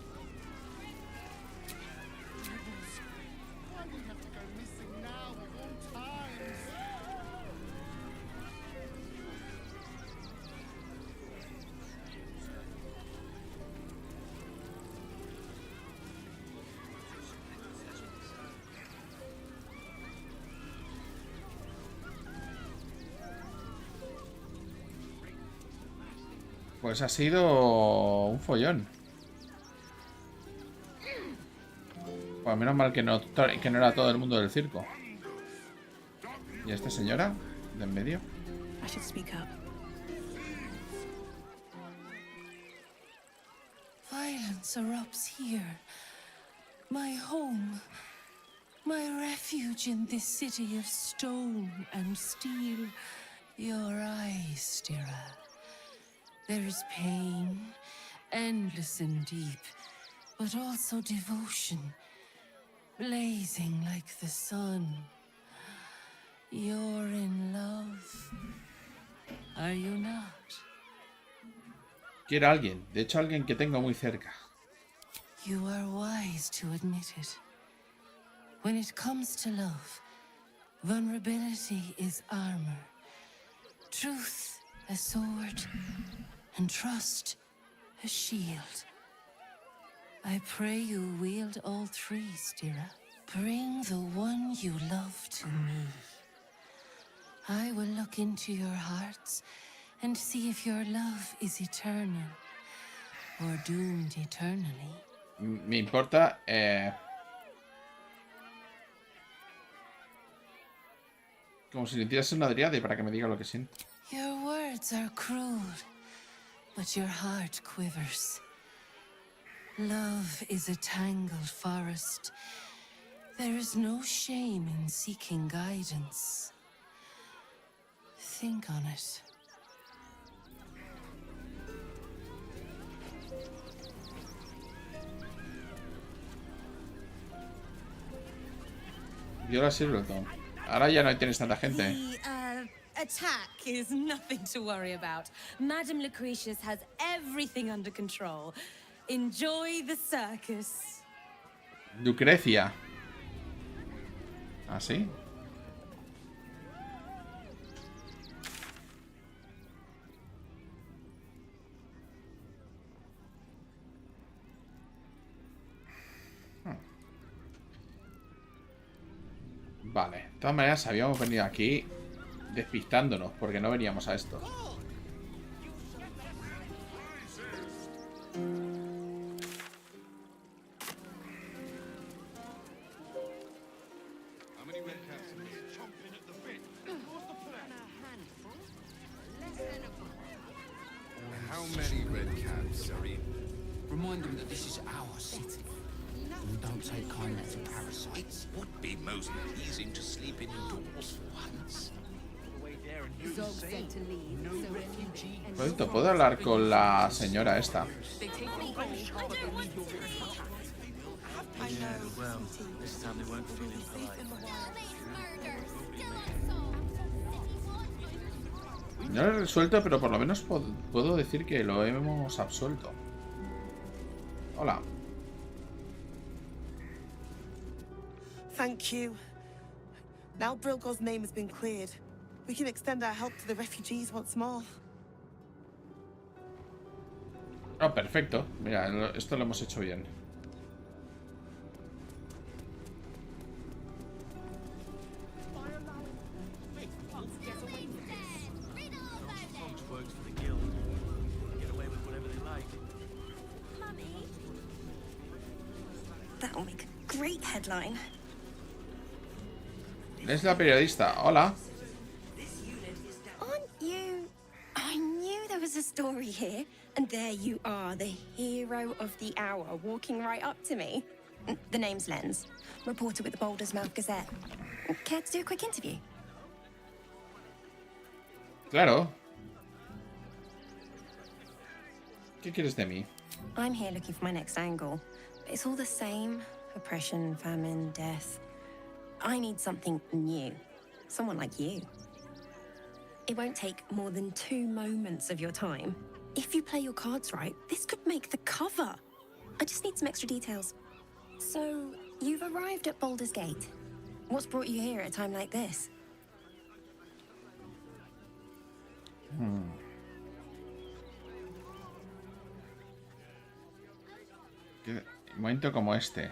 Pues ha sido un follón. Pues menos mal que no era todo el mundo del circo. ¿Y esta señora? ¿De en medio? I should speak up. Violence erupts here. My home. My refuge in this city of stone and steel. Your eyes, Stira. There is pain, endless and deep, but also devotion, blazing like the sun. You're in love. Are you not? Quiero a alguien, de hecho alguien que tengo muy cerca. You are wise to admit it. When it comes to love, vulnerability is armor, truth a sword, and trust a shield. I pray you wield all three, Stira. Bring the one you love to me. I will look into your hearts and see if your love is eternal or doomed eternally. Me importa como si le tirase una driade para que me diga lo que siento. Your words are cruel, but your heart quivers. Love is a tangled forest. There is no shame in seeking guidance. Think on it. Viola Silverton. Ahora ya no tienes tanta gente. The attack is nothing to worry about. Madame Lucretius has everything under control. Enjoy the circus. Lucrecia. ¿Ah, sí? Vale, de todas maneras habíamos venido aquí despistándonos porque no veníamos a esto. How many red caps are in? Remind them that this is our city. and don't take kindly to parasites. It would be most pleasing to sleep indoors for once. ¿Puedo hablar con la señora esta? No lo he resuelto, pero por lo menos puedo decir que lo hemos absuelto. Hola. Thank you. Now Brilgo's name has been cleared. We can extend our help to the refugees once more. Oh, perfecto. Mira, esto lo hemos hecho bien. That'll make a great headline. Es la periodista. Hola. Aren't you... I knew there was a story here. And there you are, the hero of the hour, walking right up to me. The name's Lens. Reporter with the Baldur's Mouth Gazette. Care to do a quick interview? Claro. ¿Qué quieres de mí? I'm here looking for my next angle. It's all the same. Oppression, famine, death. I need something new. Someone like you. It won't take more than 2 moments of your time. If you play your cards right, this could make the cover. I just need some extra details. So, you've arrived at Baldur's Gate. What's brought you here at a time like this? Un momento como este.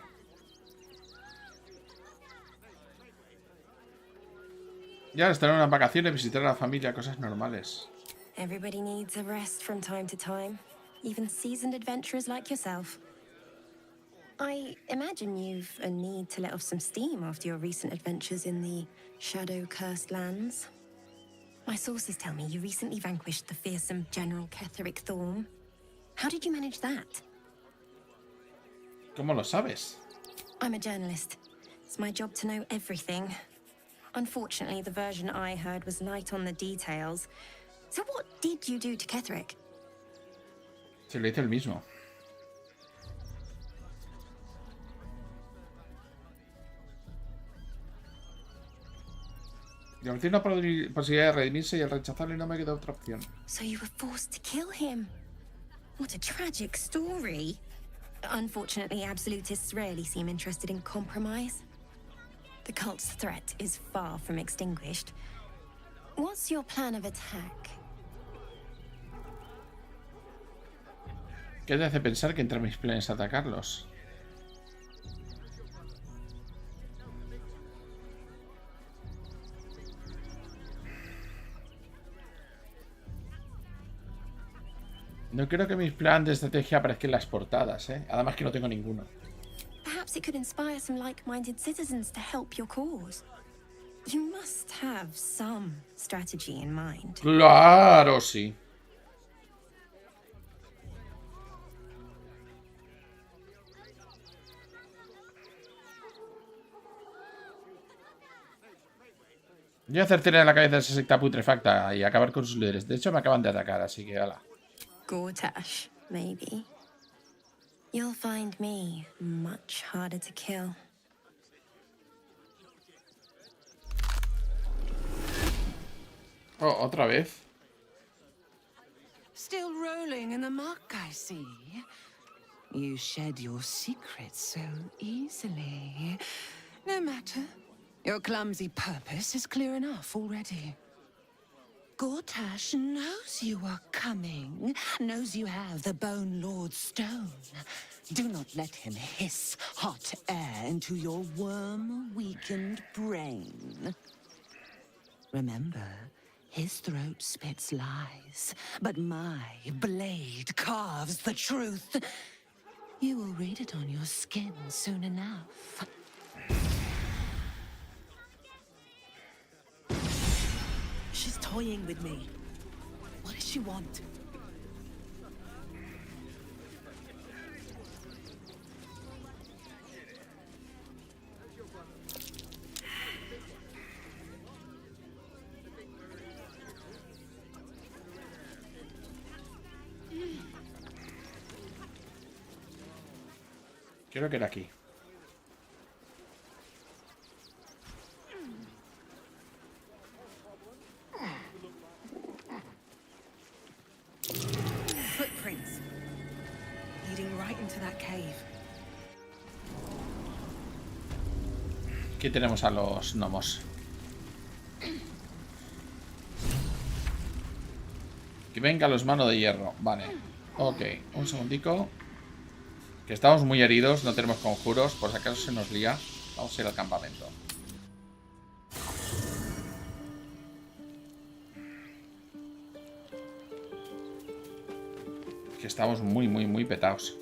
Ya estar en unas vacaciones, visitar a la familia, cosas normales. Everybody needs a rest from time to time, even seasoned adventurers like yourself. I imagine you've a need to let off some steam after your recent adventures in the shadow-cursed lands. My sources tell me you recently vanquished the fearsome General Ketheric Thorm. How did you manage that? ¿Cómo lo sabes? I'm a journalist. It's my job to know everything. Unfortunately, the version I heard was light on the details. So what did you do to Ketheric? Se lo hizo el mismo. Le ofrecí una posibilidad de redimirse y al rechazarle no me quedó otra opción. So you were forced to kill him. What a tragic story. Unfortunately, absolutists rarely seem interested in compromise. The cult's threat is far from extinguished. What's your plan of attack? ¿Qué te hace pensar que entre mis planes atacarlos? No creo que mis planes de estrategia aparezcan en las portadas, ¿eh? Además que no tengo ninguno. Perhaps it could inspire some like-minded citizens to help your cause. You must have some strategy in mind. Claro, sí. Yo acertaré en la cabeza de esa secta putrefacta y acabar con sus líderes. De hecho, me acaban de atacar, así que hala. Gortash, maybe. You'll find me much harder to kill. Oh, otra vez. Still rolling in the muck, I see. You shed your secrets so easily. No matter. Your clumsy purpose is clear enough already. Gortash knows you are coming, knows you have the Bone Lord's stone. Do not let him hiss hot air into your worm-weakened brain. Remember, his throat spits lies, but my blade carves the truth. You will read it on your skin soon enough. She's toying with me. What does she want? Creo que era aquí. Footprints leading right into that cave. Aquí tenemos a los gnomos. Que venga los manos de hierro. Vale. Ok, un segundico. Que estamos muy heridos, no tenemos conjuros. Por si acaso se nos lía. Vamos a ir al campamento. Que estamos muy petados.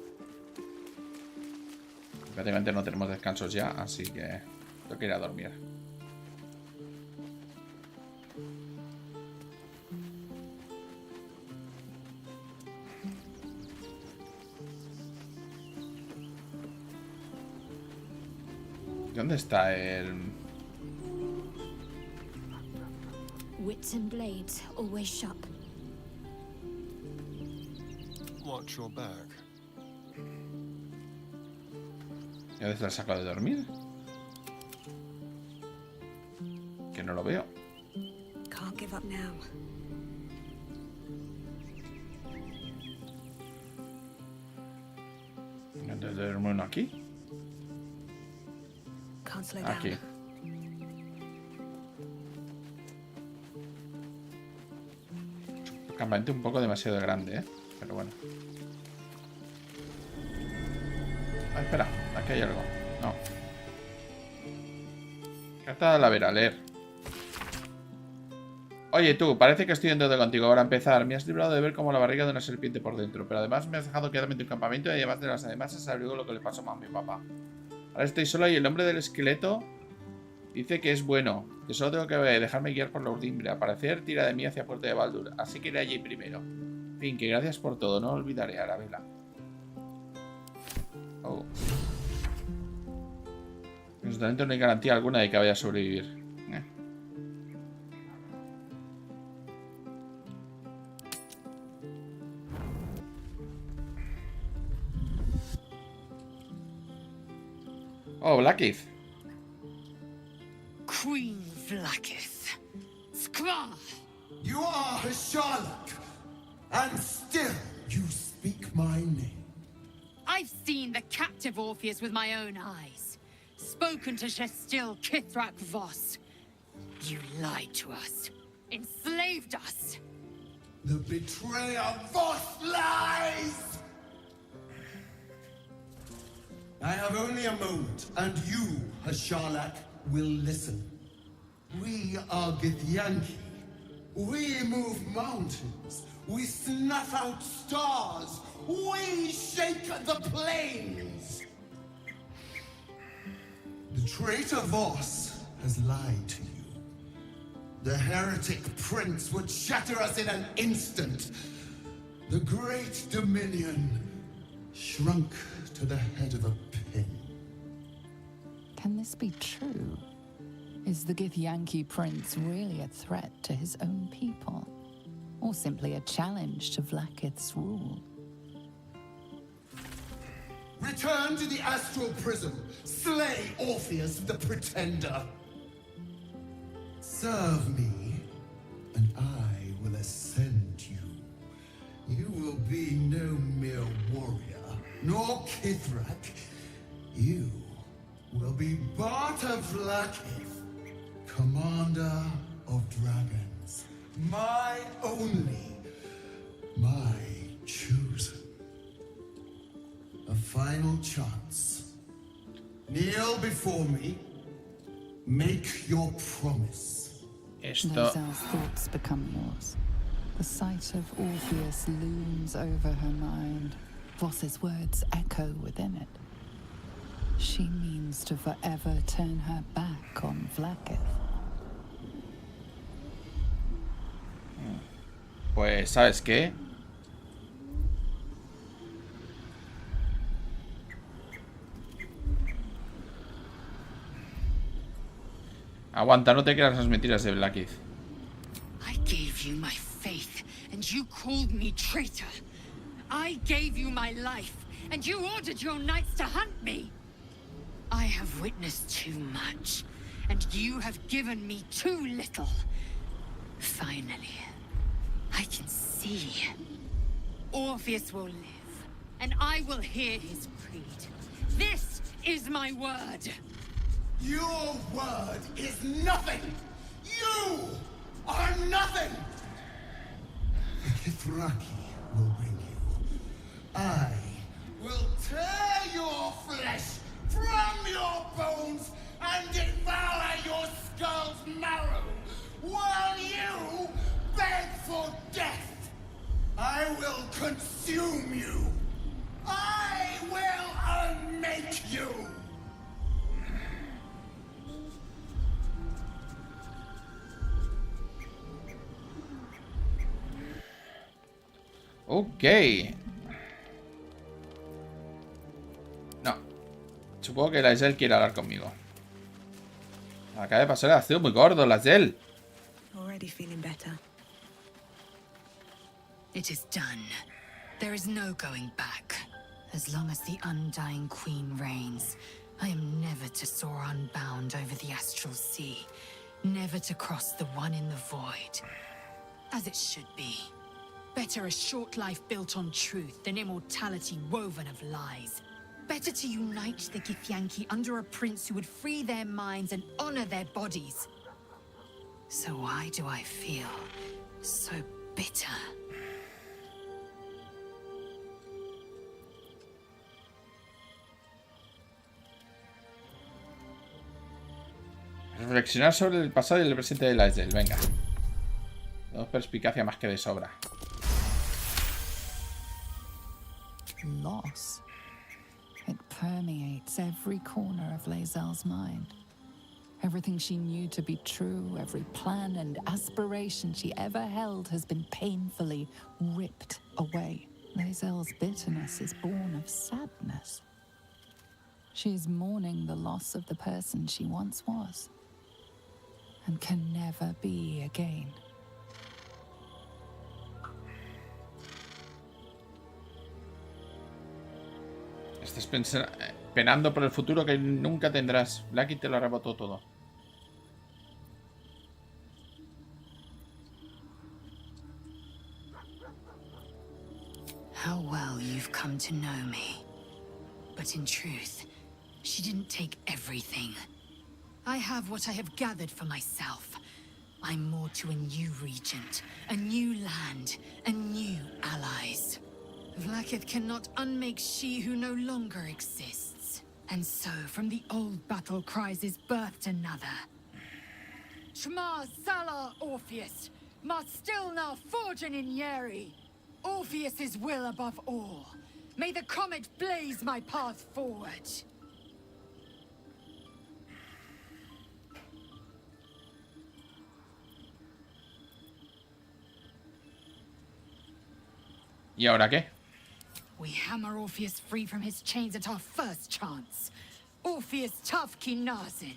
Prácticamente no tenemos descansos ya, así que tengo que ir a dormir. ¿Dónde está el...? Wits and blades, always sharp. Watch your back. ¿Y dónde está el saco de dormir? Que no lo veo. Can't give up now. ¿Dónde duerme uno aquí? Can't slow down. Aquí. Campamento un poco demasiado grande, ¿eh? Pero bueno. Ah, espera, aquí hay algo. No. Carta de la vera, leer. Oye tú, parece que estoy dentro de contigo. Ahora empezar. Me has librado de ver como la barriga de una serpiente por dentro. Pero además me has dejado quedarme en tu campamento. Y además de las además abrigo lo que le pasó a mi papá. Ahora estoy solo y el hombre del esqueleto dice que es bueno. Que solo tengo que dejarme guiar por la urdimbre. Al parecer tira de mí hacia Puerto de Baldur. Así que iré allí primero. En fin, que gracias por todo. No olvidaré a Arabella. Oh. En su talento no hay garantía alguna de que vaya a sobrevivir. Oh, Blackheath. Queen Vlakith. Skra! You are Hashalik, and still you speak my name. I've seen the captive Orpheus with my own eyes. Spoken to Shestil Kithrak Voss. You lied to us. Enslaved us. The betrayer Voss lies! I have only a moment, and you, Hashalak, will listen. We are Githyanki. We move mountains. We snuff out stars. We shake the plains. The traitor Voss has lied to you. The heretic prince would shatter us in an instant. The great dominion shrunk to the head of a pin. Can this be true? Is the Githyanki prince really a threat to his own people? Or simply a challenge to Vlakith's rule? Return to the astral prism. Slay Orpheus the Pretender. Serve me, and I will ascend you. You will be no mere warrior, nor Kithrak. You will be Barta Vlakith, commander of dragons. My only, my chosen. A final chance. Kneel before me. Make your promise. Nozel's thoughts become yours. The sight of Orpheus looms over her mind. Voss's words echo within it. She means to forever turn her back on Vlakith. Pues, ¿sabes qué? Aguanta, no te creas las mentiras de Blackheath. I gave you my faith, and you called me traitor. I gave you my life, and you ordered your knights to hunt me. I have witnessed too much, and you have given me too little. Finally, I can see. Orpheus will live, and I will hear his creed. This is my word. Your word is nothing! You are nothing! The Kithraki will bring you. I will tear your flesh from your bones and devour your skull's marrow while you beg for death. I will consume you. I will unmake you. Ok. No. Supongo que la Isel quiere hablar conmigo. Acaba de pasar el ácido muy gordo, la Isel. Already feeling better. It is done. There is no going back. As long as the Undying Queen reigns, I am never to soar unbound over the astral sea. Never to cross the one in the void. As it should be. Better a short life built on truth than immortality woven of lies. Better to unite the Githyanki under a prince who would free their minds and honor their bodies. So why do I feel so bitter? Reflexionar sobre el pasado y el presente de la Isel. Venga. Tenemos perspicacia más que de sobra. Loss. It permeates every corner of Lae'zel's mind. Everything she knew to be true, every plan and aspiration she ever held has been painfully ripped away. Lae'zel's bitterness is born of sadness. She is mourning the loss of the person she once was, and can never be again. Estás penando por el futuro que nunca tendrás. Blackie te lo arrebató todo. How well you've come to know me. But in truth, she didn't take everything. I have what I have gathered for myself. I'm more to a new regent, a new land, and new allies. Vlaakith cannot unmake she who no longer exists. And so, from the old battle cries is birthed another. Shma Salar Orpheus, Ma Stilna Forgen in Yeri. Orpheus's will above all. May the comet blaze my path forward. ¿Y ahora qué? We hammer Orpheus free from his chains at our first chance. Orpheus Tafki Nazin.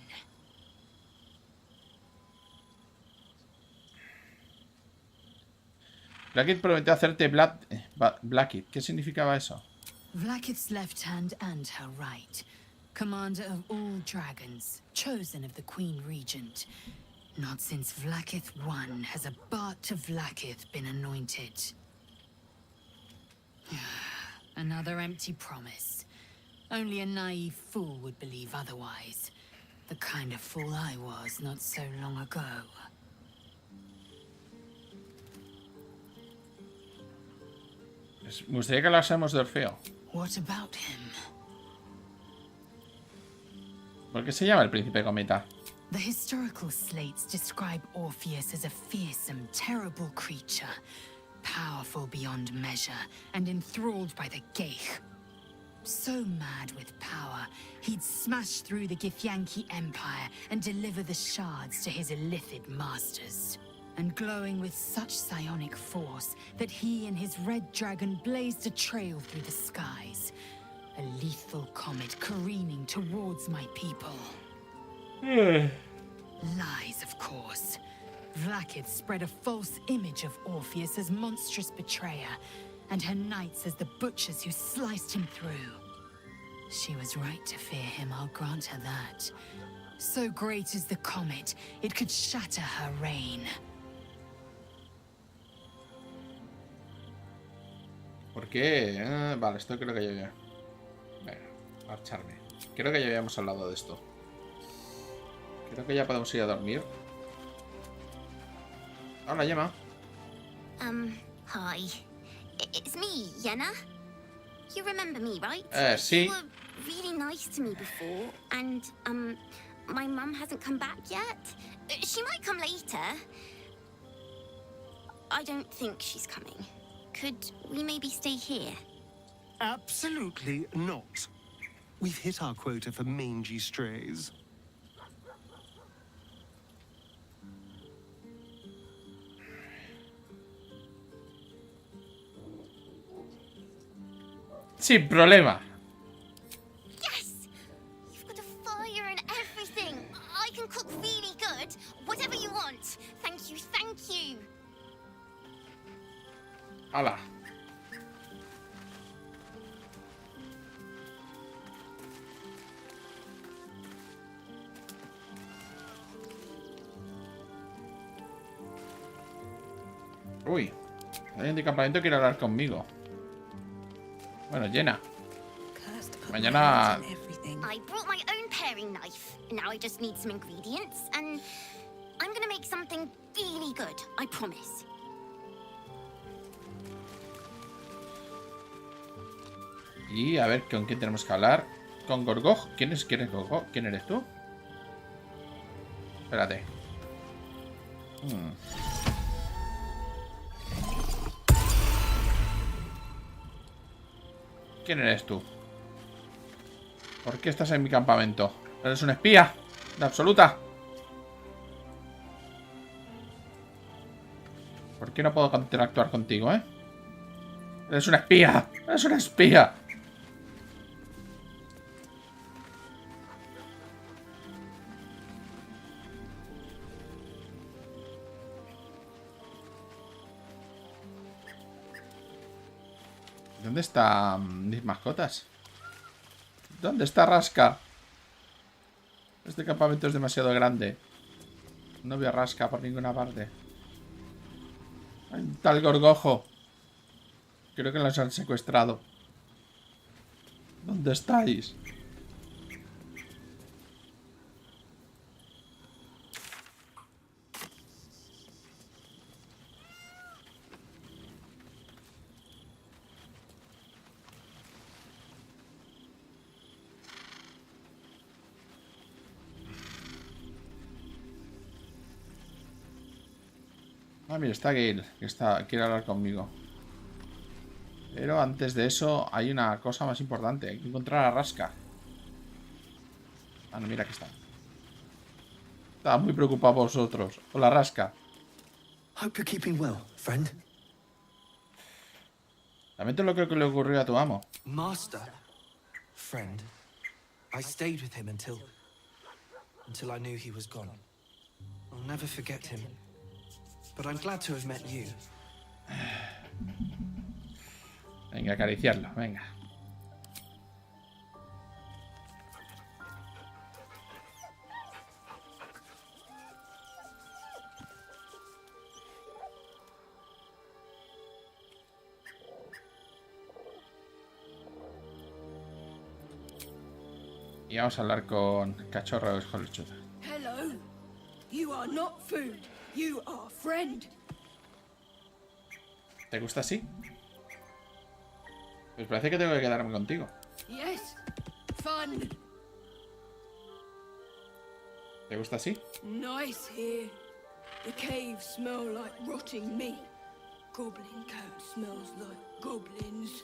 Blackit prometió hacerte Blackit. ¿Qué significaba eso? Vlaakith's left hand and her right. Commander of all dragons, chosen of the Queen Regent. Not since Vlaakith I has a Bart to Vlaakith been anointed. Another empty promise. Only a naive fool would believe otherwise. The kind of fool I was not so long ago. Me gustaría que hablásemos de Orfeo. What about him? ¿Por qué se llama el príncipe cometa? The historical slates describe Orpheus as a fearsome, terrible creature. Powerful beyond measure, and enthralled by the Geich. So mad with power, he'd smash through the Githyanki Empire and deliver the shards to his illithid masters. And glowing with such psionic force that he and his red dragon blazed a trail through the skies. A lethal comet careening towards my people. Lies, of course. Vlaakith spread a false image of Orpheus as monstrous betrayer, and her knights as the butchers who sliced him through. She was right to fear him, I'll grant her that. So great is the comet, it could shatter her reign. ¿Por qué? Vale, esto creo que ya... Venga, marcharme. Creo que ya habíamos hablado de esto. Creo que ya podemos ir a dormir. Hola, Gemma. Hi. It's me, Yenna. You remember me, right? Sí. You were really nice to me before, and, my mum hasn't come back yet. She might come later. I don't think she's coming. Could we maybe stay here? Absolutely not. We've hit our quota for mangy strays. Sin problema. Yes! You've got a fire and everything. I can cook really good. Whatever you want. Thank you, thank you. Hala. Uy. Alguien de campamento quiere hablar conmigo. Bueno, Jenna. Mañana... I brought my own paring knife. Now I just need some ingredients, and I'm gonna make something really good, I promise. Y a ver, ¿con quién tenemos que hablar? ¿Con Gorgoj? ¿Quién es Gorgoj? ¿Quién eres tú? Espérate. ¿Quién eres tú? ¿Por qué estás en mi campamento? ¿Eres un espía? ¿De absoluta? ¿Por qué no puedo interactuar contigo, eh? ¡Eres una espía! ¡Eres una espía! ¿Dónde están mis mascotas? ¿Dónde está Rasca? Este campamento es demasiado grande. No veo a Rasca por ninguna parte. Hay un tal Gorgojo. Creo que los han secuestrado. ¿Dónde estáis? Ah, mira, está Gale, que quiere hablar conmigo. Pero antes de eso hay una cosa más importante. Hay que encontrar a Rasca. Ah, no, mira que está. Estaba muy preocupado por vosotros. Hola, Rasca. Hope you're keeping well, friend. Lamento lo que le ocurrió a tu amo. Master, friend. I stayed with him until I knew he was gone. I'll never forget him. But I'm glad to have met you. Venga, acariciarlo, venga. Y vamos a hablar con Cachorro de Escoluchuda. Hello. You are not food. You are friend. ¿Te gusta así? Pues parece que tengo que quedarme contigo. Yes. Fun. ¿Te gusta así? Nice here. The caves smell like rotting meat. Goblin coat smells like goblins.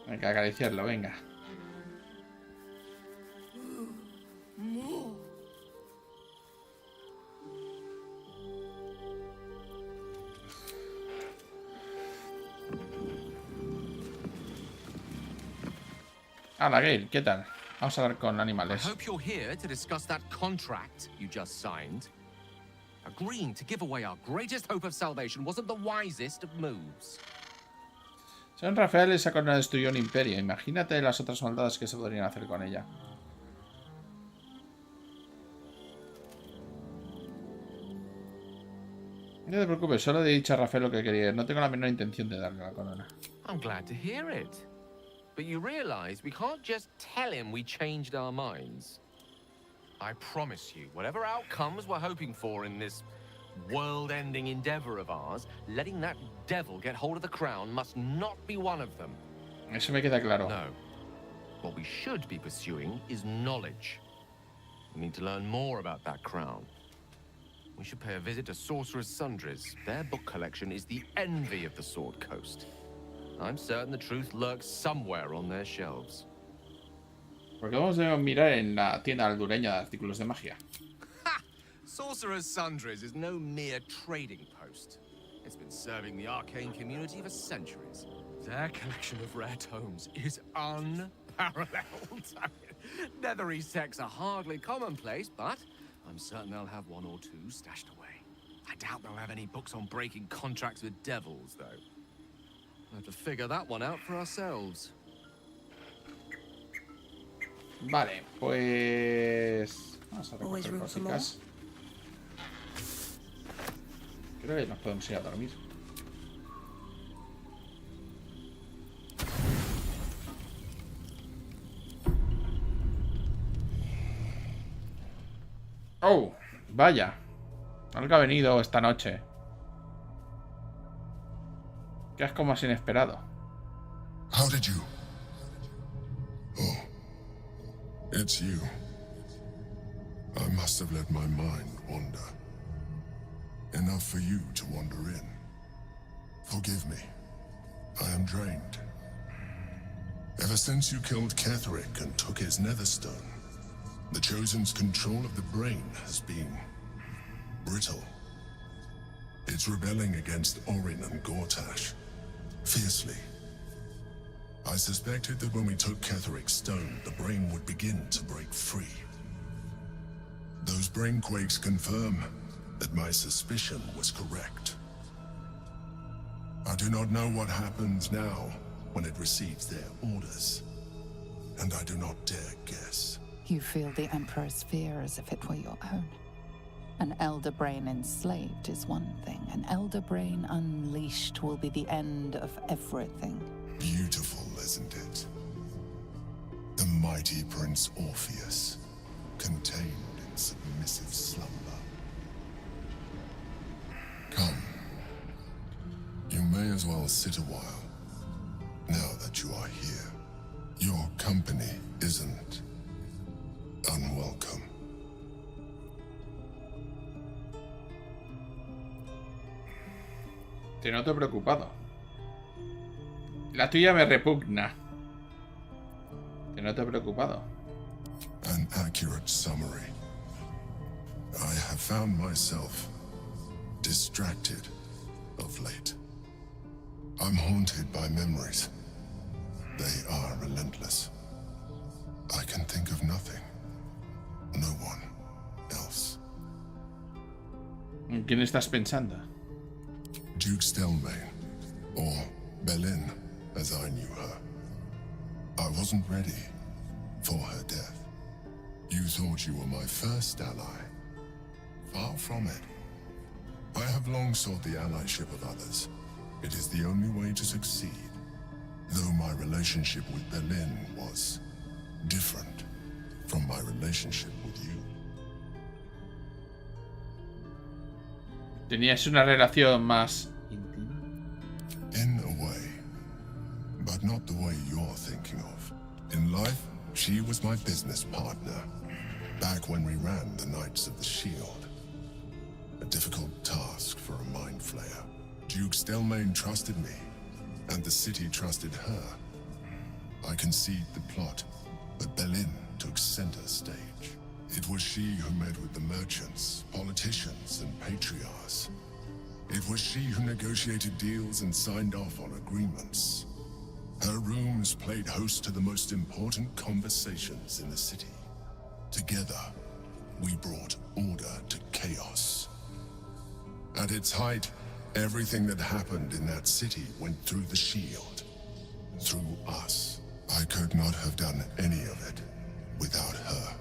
Venga, acariciarlo, venga. More. Hola, Gale, ¿qué tal? Vamos a hablar con I animales. hope you're here to discuss that contract you just signed. Agreeing to give away our greatest hope of salvation wasn't the wisest of moves. San Rafael esa corona destruyó un imperio. Imagínate las otras maldades que se podrían hacer con ella. No te preocupes, solo he dicho a Rafael lo que quería. No tengo la menor intención de darle la corona. I'm glad to hear it. But you realize we can't just tell him we changed our minds. I promise you, whatever outcomes we're hoping for in this world-ending endeavor of ours, letting that devil get hold of the crown must not be one of them. Eso me queda claro. No. What we should be pursuing is knowledge. We need to learn more about that crown. We should pay a visit to Sorcerer's Sundries. Their book collection is the envy of the Sword Coast. I'm certain the truth lurks somewhere on their shelves. Porque vamos a mirar en la tienda aldureña de artículos de magia. Ha! Sorcerer's Sundries is no mere trading post. It's been serving the arcane community for centuries. Their collection of rare tomes is unparalleled. Nethery sects are hardly commonplace, but I'm certain they'll have one or two stashed away. I doubt they'll have any books on breaking contracts with devils, though. We'll have to figure that one out for ourselves. Vale, pues... Vamos a recoger cositas. Creo que nos podemos ir a dormir. Oh, vaya. Algo ha venido esta noche. Que es como más inesperado. How did you? Oh, it's you. I must have let my mind wander. Enough for you to wander in. Forgive me. I am drained. Ever since you killed Ketherick and took his netherstone, the Chosen's control of the brain has been brittle. It's rebelling against Orin and Gortash fiercely. I suspected that when we took Ketherick's stone, the brain would begin to break free. Those brain quakes confirm that my suspicion was correct. I do not know what happens now when it receives their orders, and I do not dare guess. You feel the Emperor's fear as if it were your own. An elder brain enslaved is one thing. An elder brain unleashed will be the end of everything. Beautiful, isn't it? The mighty Prince Orpheus, contained in submissive slumber. Come. You may as well sit a while, now that you are here. Your company isn't unwelcome. Te noto preocupado. La tuya me repugna. Te noto preocupado. An accurate summary. I have found myself distracted of late. I'm haunted by memories. They are relentless. I can think of nothing. No one else. ¿En quién estás pensando? Duke Stelmane, or Belin, as I knew her. I wasn't ready for her death. You thought you were my first ally. Far from it. I have long sought the allyship of others. It is the only way to succeed. Though my relationship with Belin was different from my relationship with you. Tenías una relación más íntima. In a way, but not the way you're thinking of. In life, she was my business partner, back when we ran the Knights of the Shield. A difficult task for a mind flayer. Duke Stelmane trusted me, and the city trusted her. I conceived the plot, but Belin took center stage. It was she who met with the merchants, politicians, and patriarchs. It was she who negotiated deals and signed off on agreements. Her rooms played host to the most important conversations in the city. Together, we brought order to chaos. At its height, everything that happened in that city went through the shield. Through us. I could not have done any of it without her.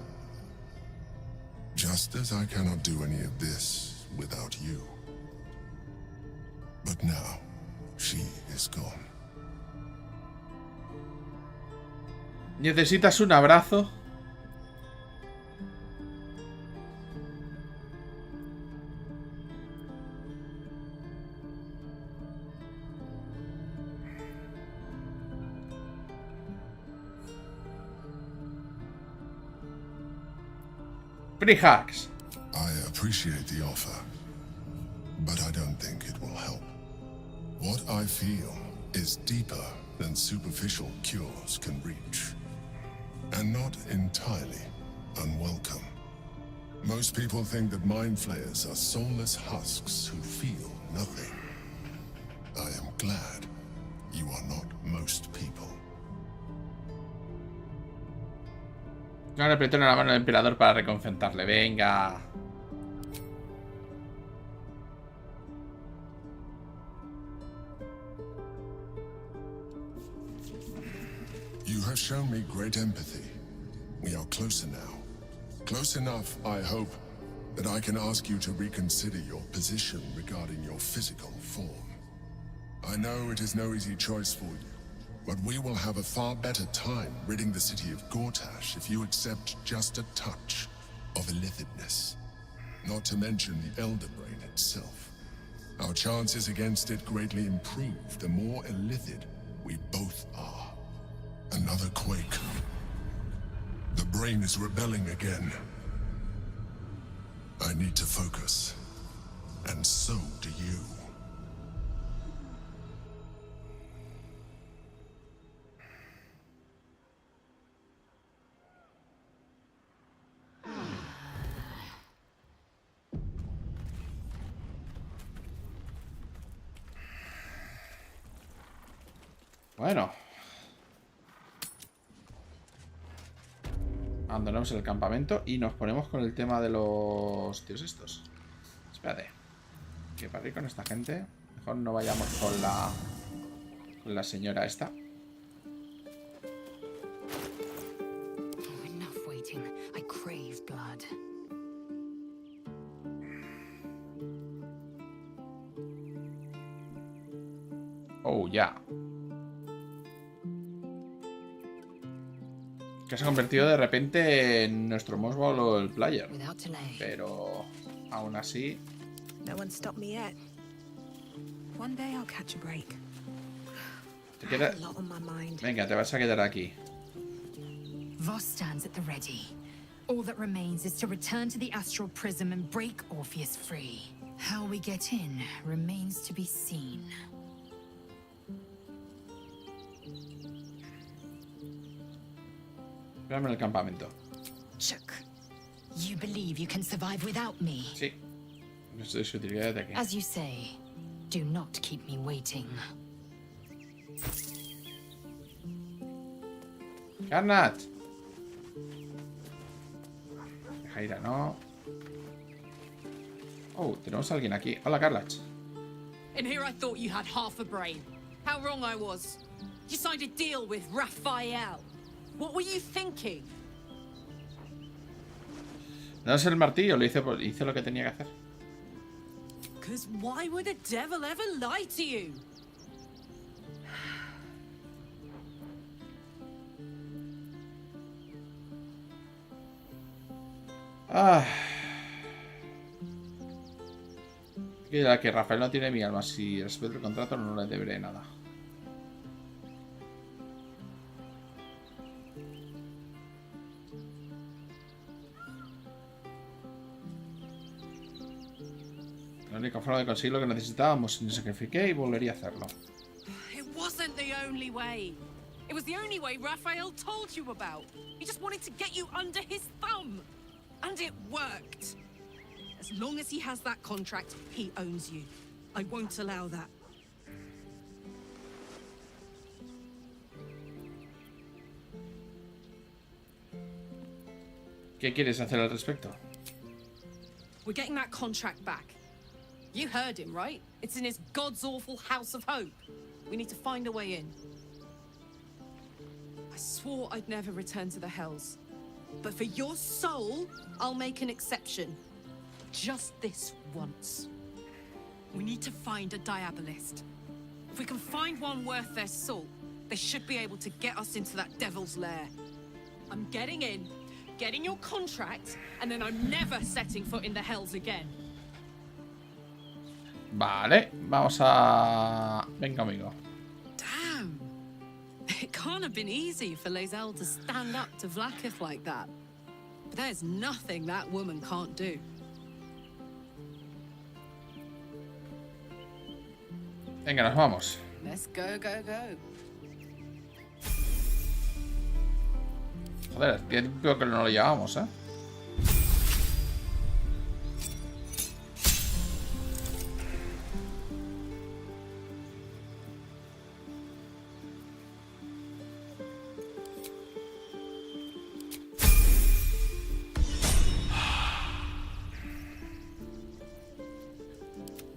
Just as I cannot do any of this without you. But now, she is gone. ¿Necesitas un abrazo? Free hacks. I appreciate the offer, but I don't think it will help. What I feel is deeper than superficial cures can reach, and not entirely unwelcome. Most people think that mind flayers are soulless husks who feel nothing. I am glad you are not most people. No le apretó en la mano al emperador para reconfortarle. Venga. You have shown me great empathy. We are closer now. Close enough, I hope, that I can ask you to reconsider your position regarding your physical form. I know it is no easy choice for you, but we will have a far better time ridding the city of Gortash if you accept just a touch of illithidness. Not to mention the Elder Brain itself. Our chances against it greatly improve the more illithid we both are. Another quake. The brain is rebelling again. I need to focus. And so do you. Bueno. Abandonamos el campamento y nos ponemos con el tema de los tíos estos. Espérate. Que para ir con esta gente, mejor no vayamos con la señora esta. Enough waiting. I crave blood. Oh, ya. Que se ha convertido de repente en nuestro most valuable player. Pero aún así. No one stopped me yet. One day I'll catch a break. Te queda... Venga, te vas a quedar aquí. Voss stands at the ready. All that remains is to return to the astral prism and break Orpheus free. How we get in remains to be seen. Espérame en el campamento. Chuck, you believe you can survive without me? Sí. No sé su utilidad de aquí. As you say, do not keep me waiting. Carnat. Jaira, no. Oh, tenemos a alguien aquí. Hola, Carlach. And here I thought you had half a brain. How wrong I was. You signed a deal with Raphael. What were you thinking? No es el martillo, hice lo que tenía que hacer. Because why would a devil ever lie to you? Ah. Que Rafael no tiene mi alma. Si respeto el contrato, no le deberé nada. La única forma de conseguir lo que necesitábamos. Me sacrifiqué y volvería a hacerlo. It wasn't the only way. It was the only way Raphael told you about. He just wanted to get you under his thumb. And it worked. As long as he has that contract, he owns you. I won't allow that. ¿Qué quieres hacer al respecto? We're getting that contract back. You heard him, right? It's in his god's awful House of Hope. We need to find a way in. I swore I'd never return to the Hells. But for your soul, I'll make an exception. Just this once. We need to find a Diabolist. If we can find one worth their salt, they should be able to get us into that devil's lair. I'm getting in, getting your contract, and then I'm never setting foot in the Hells again. Vale, vamos a... Venga, amigo. Damn. It can't have been easy for Lae'zel to stand up to Vlaakith like that. But there's nothing that woman can't do. Venga, nos vamos. Let's go, go, go. Joder, tiempo que no lo llevamos, ¿eh?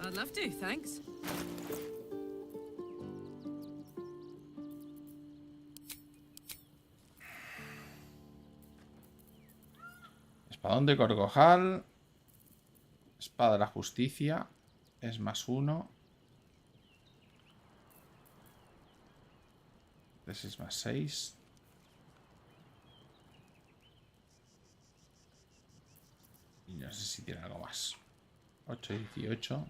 I'd love to, thanks. Espadón de Corcojal. Espada de la Justicia. Es +1. Ese es +6. Y no sé si tiene algo más. 8, 18.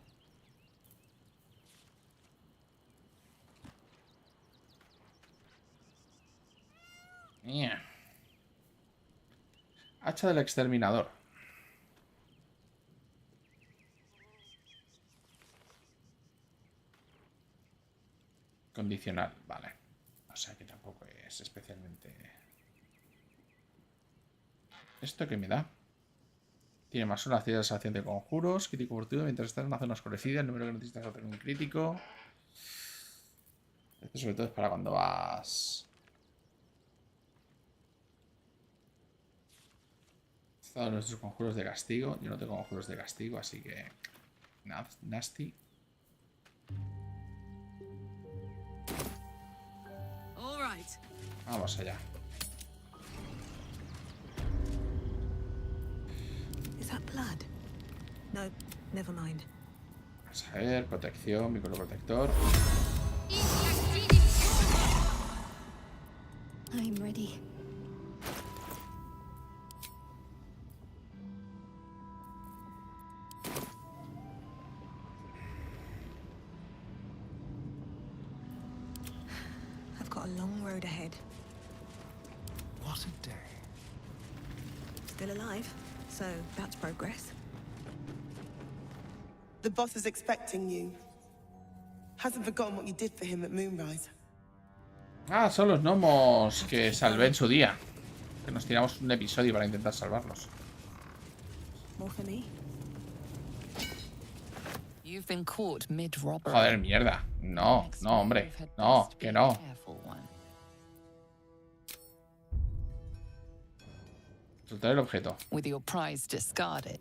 Yeah. Hacha del exterminador. Condicional, vale. O sea que tampoco es especialmente... ¿Esto qué me da? Tiene más una actividad de salvación de conjuros. Crítico furtivo mientras estás en una zona oscurecida. El número que necesitas hacer un crítico. Esto sobre todo es para cuando vas... Todos nuestros conjuros de castigo. Yo no tengo conjuros de castigo, así que... Nasty. Vamos allá. Is that blood? No, never mind. Vamos a ver, protección, microprotector. I'm ready. I've got a long road ahead. What a day. Still alive, so that's progress. The boss is expecting you. Hasn't forgotten what you did for him at Moonrise. Ah, son los gnomos que salvé en su día. Que nos tiramos un episodio para intentar salvarlos. More for me. You've been caught mid-robbery. Joder, mierda. No, no, hombre. No, que no. Soltar el objeto. With your prize discarded.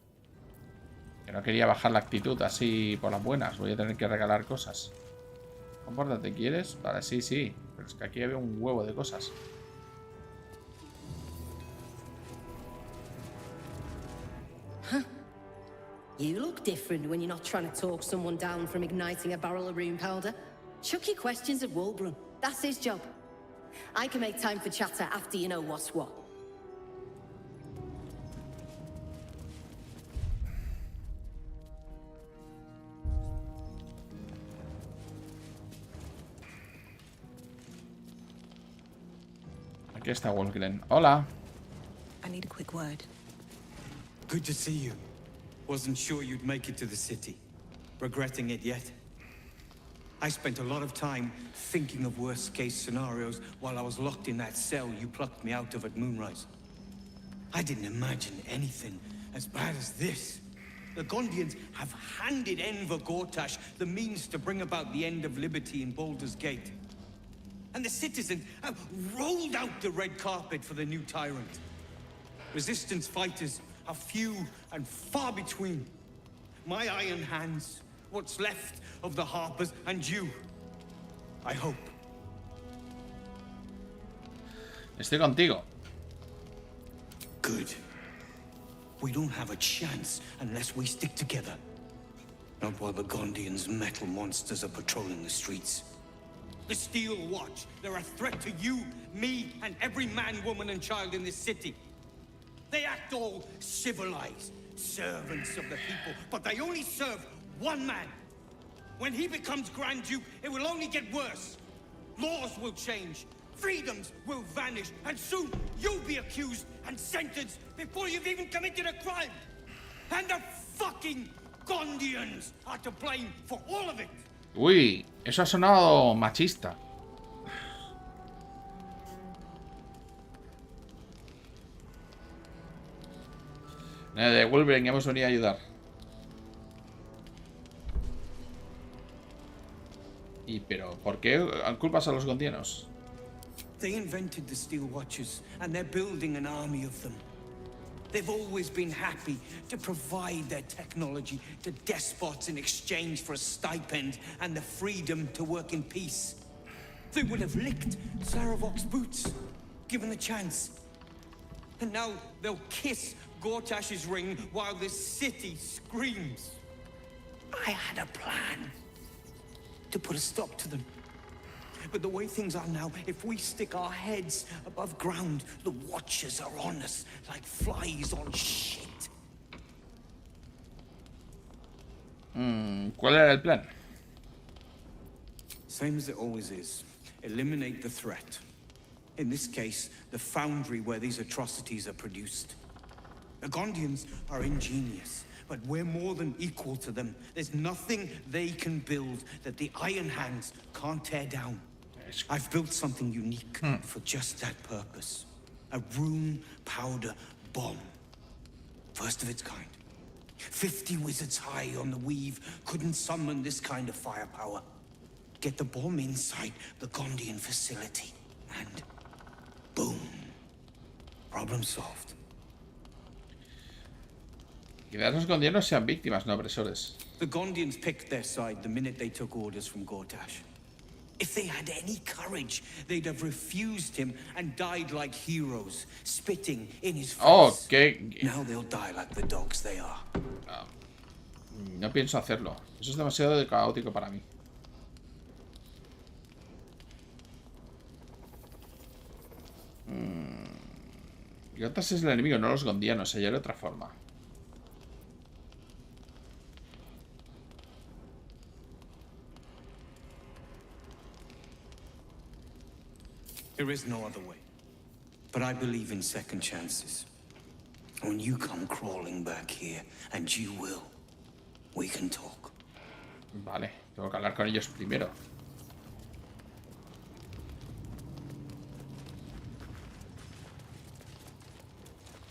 Que no quería bajar la actitud así por las buenas. Voy a tener que regalar cosas. Compórtate, ¿quieres? Vale, sí, sí. Pero es que aquí había un huevo de cosas. Huh. You look different when you're not trying to talk someone down from igniting a barrel of rune powder. Chuck your questions at Wulbrum. That's his job. I can make time for chatter after you know what's what. Aquí está Wolfgren. Hola. I need a quick word. Good to see you. Wasn't sure you'd make it to the city. Regretting it yet? I spent a lot of time thinking of worst-case scenarios while I was locked in that cell you plucked me out of at Moonrise. I didn't imagine anything as bad as this. The Gondians have handed Enver Gortash the means to bring about the end of liberty in Baldur's Gate. And the citizens have rolled out the red carpet for the new tyrant. Resistance fighters are few and far between. My iron hands what's left of the Harpers, and you. I hope. Estoy contigo. Good. We don't have a chance unless we stick together. Not while the Gondians' metal monsters are patrolling the streets. The Steel Watch, they're a threat to you, me, and every man, woman, and child in this city. They act all civilized, servants of the people, but they only serve one man. When he becomes Grand Duke, it will only get worse. Laws will change, freedoms will vanish, and soon you'll be accused and sentenced before you've even committed a crime. And the fucking Gondians are to blame for all of it. Uy, eso ha sonado machista. De Wolverine, hemos venido a ayudar. ¿Y pero por qué culpas a los gondianos? They invented the Steel Watchers, and they're building an army of them. They've always been happy to provide their technology to despots in exchange for a stipend and the freedom to work in peace. They would have licked Saravok's boots, given the chance. And now they'll kiss Gortash's ring while this city screams. I had a plan to put a stop to them. But the way things are now, if we stick our heads above ground, the Watchers are on us like flies on shit. ¿Cuál era el plan? Same as it always is. Eliminate the threat. In this case, the foundry where these atrocities are produced. The Gondians are ingenious, but we're more than equal to them. There's nothing they can build that the Iron Hands can't tear down. I've built something unique for just that purpose. A rune powder bomb. First of its kind. 50 wizards high on the weave couldn't summon this kind of firepower. Get the bomb inside the Gondian facility, and boom. Problem solved. Quizás los gondianos sean víctimas, no opresores. The Gondians picked their side the minute they took orders from Gortash. If they had any courage, they'd have refused him and died like heroes, spitting in his face. Okay. Now they'll die like the dogs they are. No pienso hacerlo. Eso es demasiado caótico para mí. Gortash es el enemigo, no los gondianos. Se llama de otra forma. There is no other way. But I believe in second chances. When you come crawling back here, and you will, we can talk. Vale, tengo que hablar con ellos primero.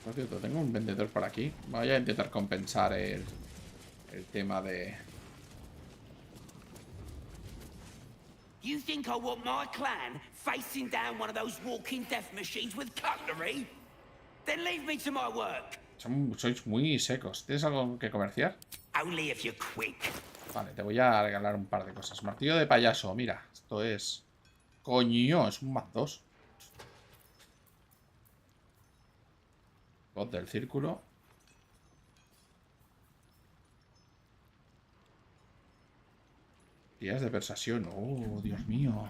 Por cierto, tengo un vendedor por aquí. Voy a intentar compensar el tema de... You think I want my clan facing down one of those walking death machines with cutlery? Then leave me to my work. Sois muy secos. ¿Tienes algo que comerciar? Only if you're quick. Vale, te voy a regalar un par de cosas. Martillo de payaso, mira. Esto es... Coño, es un más 2. Voz del círculo. Días de persuasión. Oh, Dios mío.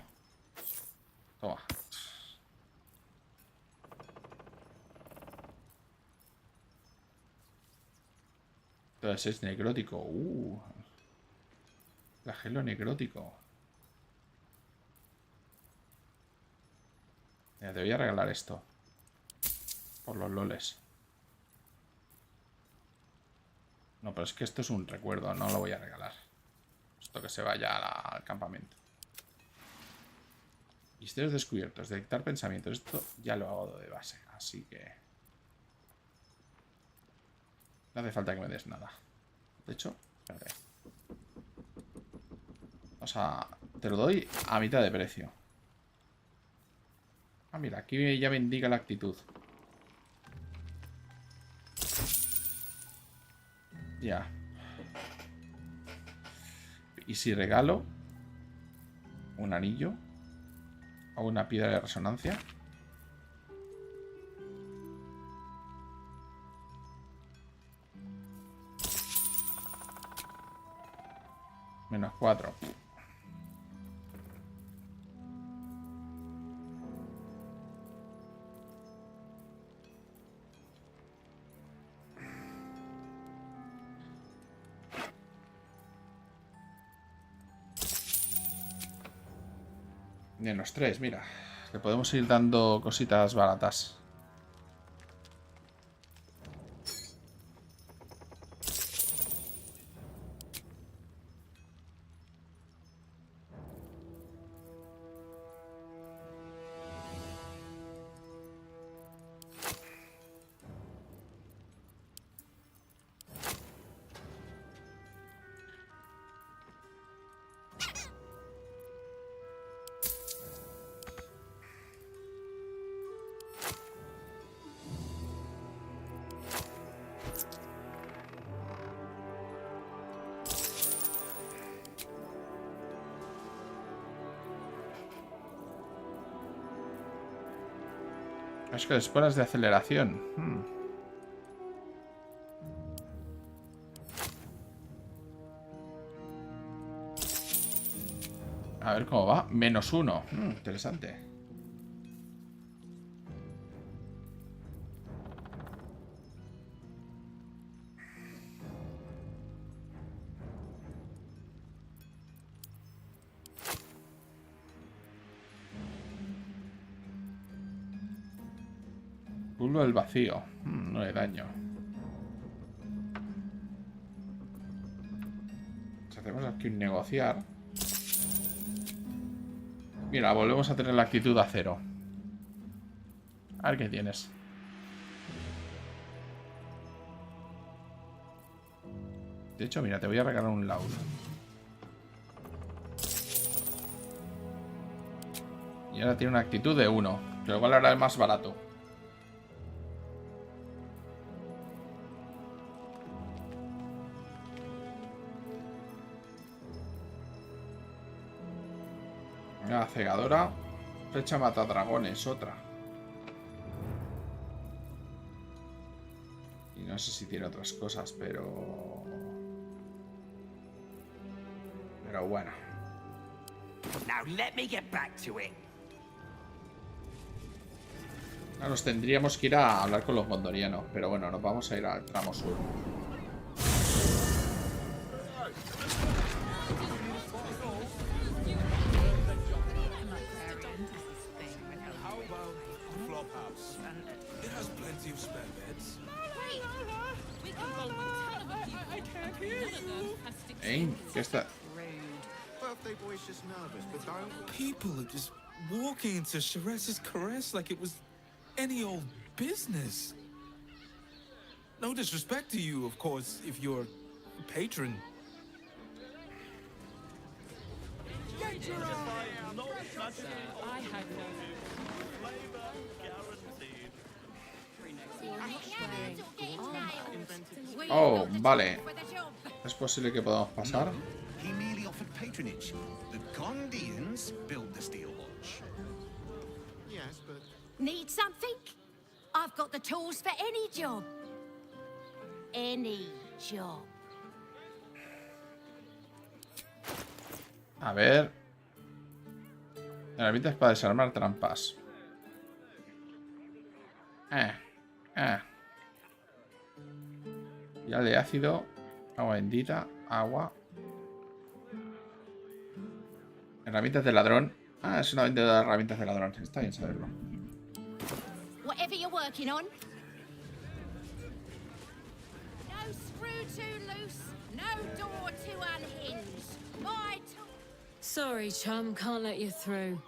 Toma. Entonces es necrótico. Flagelo necrótico. Mira, te voy a regalar esto. Por los loles. No, pero es que esto es un recuerdo. No lo voy a regalar. Esto que se vaya al campamento. Misterios descubiertos. Detectar pensamientos. Esto ya lo hago de base. Así que... no hace falta que me des nada. De hecho, espérate. O sea, te lo doy a mitad de precio. Ah, mira, aquí ya me indica la actitud. Ya. ¿Y si regalo un anillo o una piedra de resonancia? -4. -3, mira. Le podemos ir dando cositas baratas. Es que espuelas de aceleración. A ver cómo va. -1. Interesante. Pulo del vacío. 9 de daño. Si hacemos aquí un negociar. Mira, volvemos a tener la actitud a 0. A ver qué tienes. De hecho, mira, te voy a regalar un laúd. Y ahora tiene una actitud de 1. Que igual ahora es más barato. Una cegadora. Flecha mata dragones, otra. Y no sé si tiene otras cosas, pero bueno. Now let me get back to it. Ahora nos tendríamos que ir a hablar con los gondorianos, pero bueno, nos vamos a ir al tramo sur. ¿Qué está? People are just walking into Sheresa's caress like it was any old business. No disrespect to you, of course, if you're a patron. Get your I had no Oh, vale. Es posible que podamos pasar. He merely offered patronage. The Gondians built the steel watch. Yes, but... Need something? I've got the tools for any job. Any job. A ver. Herramientas para desarmar trampas. Ya de ácido. Agua bendita. Agua. Herramientas de ladrón. Ah, es una venta de herramientas de ladrón. Está bien saberlo. Whatever you're working on. No screw too loose. No door too unhinged. My Sorry, chum, can't let you through.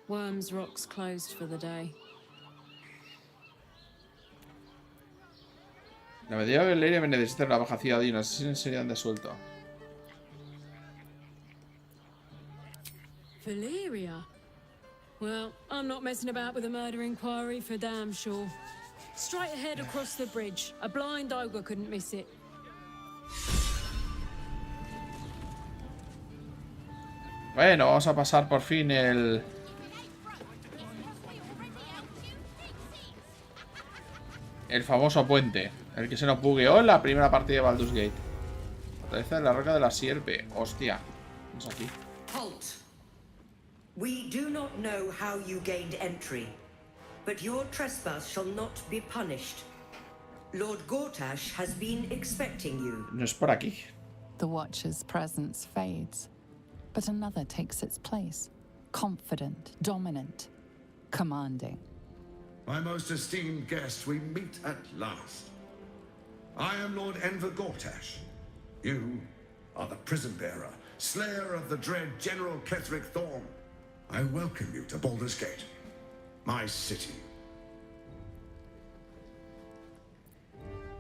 Worms Rock's closed for the day. La medida de Valeria me necesita una baja ciudad y no sé si serían de suelto. Valeria? Well, I'm not messing about with a murder inquiry for damn sure. Straight ahead across the bridge. A blind ogre couldn't miss it. Bueno, vamos a pasar por fin el famoso puente. El que se nos bugueó en la primera partida de Baldur's Gate. Fortaleza de la Roca de la Sierpe. Hostia. ¿Qué es aquí? Halt. We do not know how you gained entry, but your trespass shall not be punished. Lord Gortash has been expecting you. No es por aquí. The Watcher's presence fades, but another takes its place. Confident, dominant, commanding. My most esteemed guest, we meet at last. I am Lord Enver Gortash. You are the prison bearer, slayer of the dread General Ketheric Thorm. I welcome you to Baldur's Gate, my city.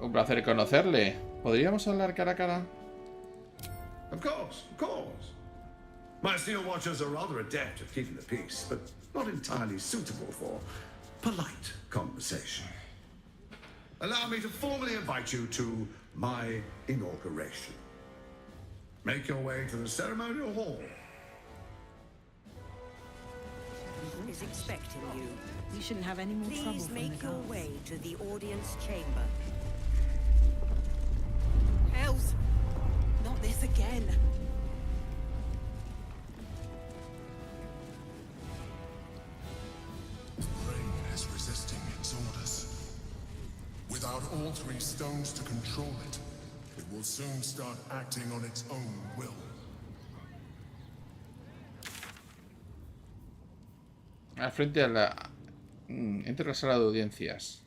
Un placer conocerle. ¿Podríamos hablar cara a cara? Of course, of course. My steel watchers are rather adept at keeping the peace, but not entirely suitable for polite conversation. Allow me to formally invite you to my inauguration. Make your way to the ceremonial hall. Is expecting you. You shouldn't have any more trouble Please from the make your guards. way to the audience chamber. Hells! Not this again. The brain is resisting its orders. Without all three stones to control it, it will soon start acting on its own will. Al frente a la... entre la sala de audiencias.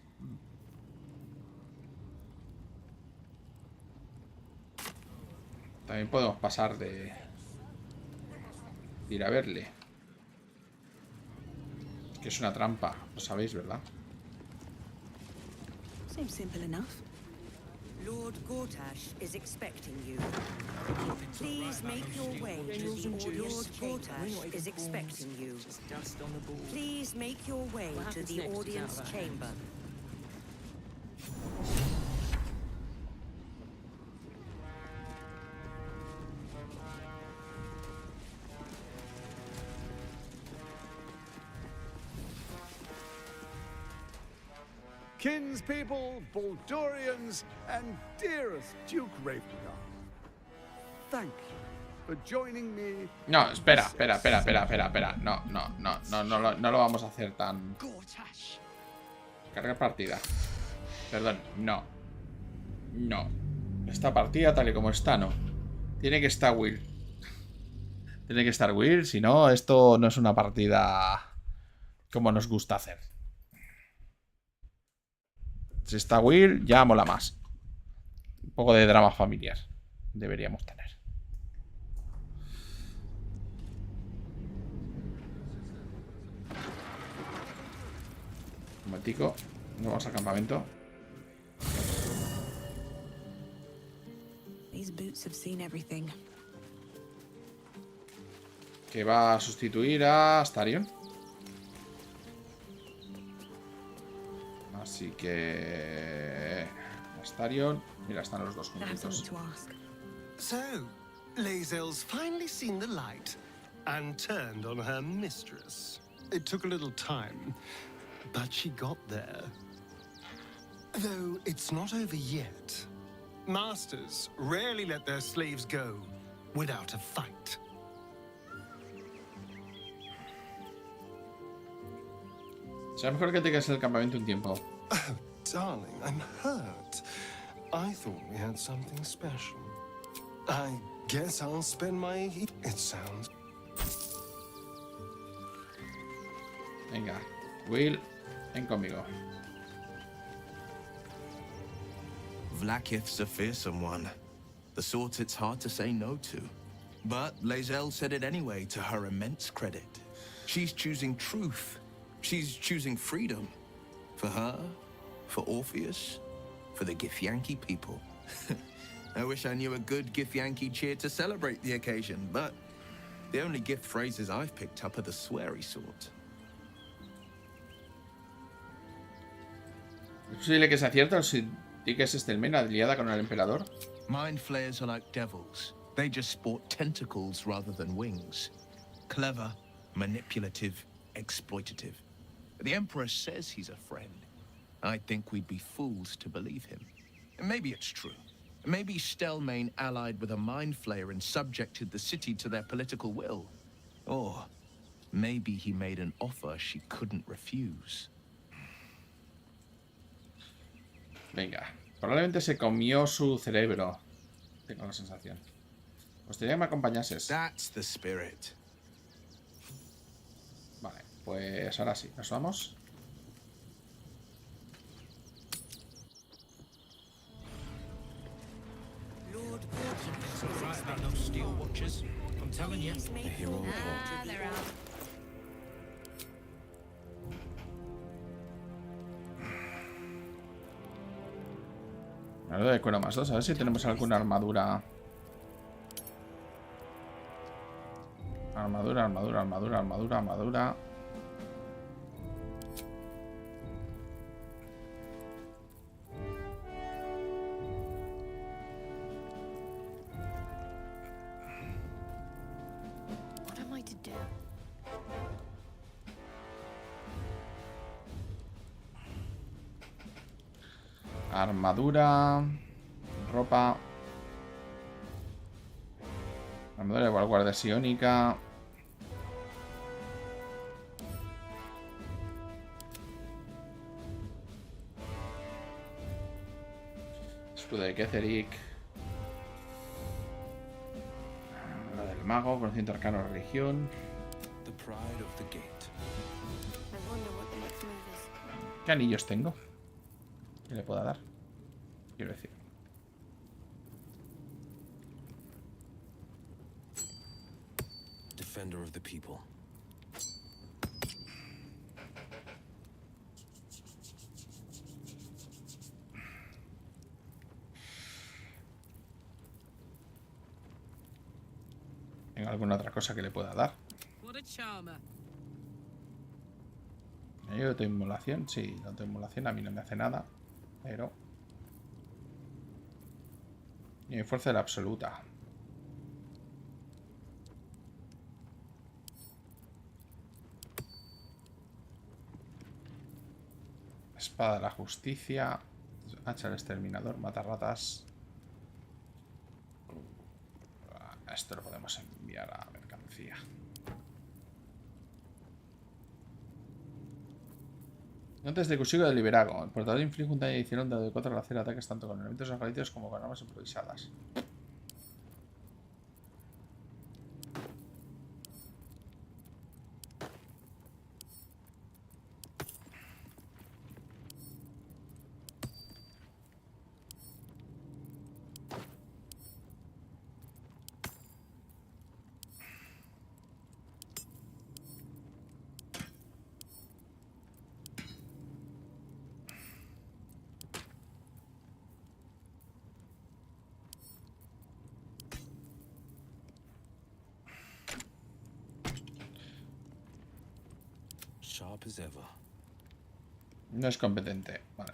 También podemos pasar de ir a verle. Es que es una trampa, lo sabéis, ¿verdad? Seems simple enough. Lord Gortash is expecting you. Please make your way to the audience chamber. Lord Gortash is expecting you. Please make your way to the audience chamber. Kinspeople, Baldurians, and dearest Duke Ravengard. Thank you for joining me. No, espera. No lo vamos a hacer tan... Cargar partida. Perdón, no. Esta partida tal y como está, no. Tiene que estar Will. Tiene que estar Will, si no, esto no es una partida como nos gusta hacer. Si está Will, ya mola más. Un poco de drama familiar deberíamos tener. Un momentico. Nos vamos al campamento. These boots have seen everything. Que va a sustituir a Astarion. Así que... Astarion... Mira, están los dos juntitos. So, Lae'zel's finally seen the light and turned on her mistress. It took a little time, but she got there. Though it's not over yet. Masters rarely let their slaves go without a fight. Será mejor que te quedes en el campamento un tiempo. Oh, darling, I'm hurt. I thought we had something special. I guess I'll spend my... It sounds... Venga, Will, ven conmigo. Vlaakith's a fearsome one. The sort it's hard to say no to. But Lae'zel said it anyway, to her immense credit. She's choosing truth. She's choosing freedom. For her, for Orpheus, for the Githyanki people. I wish I knew a good Githyanki cheer to celebrate the occasion, but the only gift phrases I've picked up are the sweary sort. ¿Es posible que sea cierto si Dickes Estelmena liada con el emperador? Mind flayers are like devils. They just sport tentacles rather than wings. Clever, manipulative, exploitative. The Emperor says he's a friend. I think we'd be fools to believe him. And maybe it's true. Maybe Stelmane allied with a mind flayer and subjected the city to their political will. Or maybe he made an offer she couldn't refuse. Venga, probablemente se comió su cerebro. Tengo la sensación. Gustaría que me acompañases. That's the spirit. Vale, pues ahora sí, nos vamos. Lord Right about those steel watchers. I'm telling you. The hero Algo de cuero más 2, a ver si tenemos alguna armadura. Armadura. What am I to do? Armadura. Ropa. Armadura de guardia psiónica. Escudo de Ketheric. La del mago, conocimiento arcano de religión. The pride of the gate. I wonder what the next move is. ¿Qué anillos tengo? ¿Qué le puedo dar? Quiero decir. Defender of the people. ¿Tengo alguna otra cosa que le pueda dar? What a charmer. Yo tengo inmolación, sí, no tengo inmolación, a mí no me hace nada, pero... Y mi fuerza era absoluta. Espada de la justicia, hacha del exterminador, mata ratas. Esto lo podemos enviar a mercancía. Antes de Cusigo del Liberago, el portador inflige un daño adicional de 4 al hacer ataques tanto con elementos orgánicos como con armas improvisadas. Sharp as ever. No es competente, vale.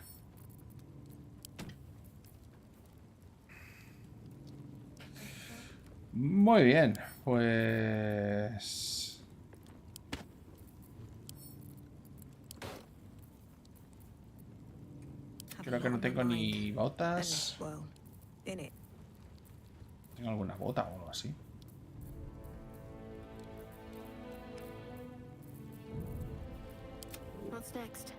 Muy bien, pues... Creo que no tengo ni botas. ¿Tengo alguna bota o algo así? What's next?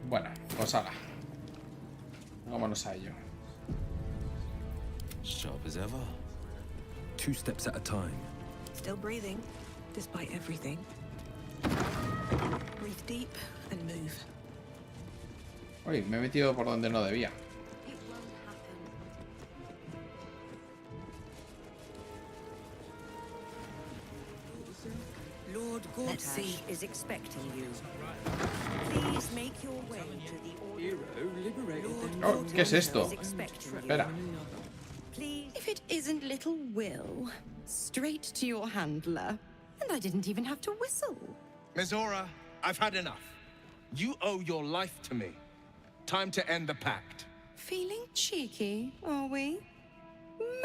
Bueno, pues ala. Vámonos a ello. Sharp as ever. 2 steps at a time. Still breathing, despite everything. Breathe deep and move. Uy, me he metido por donde no debía. Lord Gortash is expecting you. Please make your way to the Oh, ¿qué es esto? Espera. If it isn't little Will, straight to your handler. And I didn't even have to whistle. Mizora, I've had enough. You owe your life to me. Time to end the pact. Feeling cheeky, are we?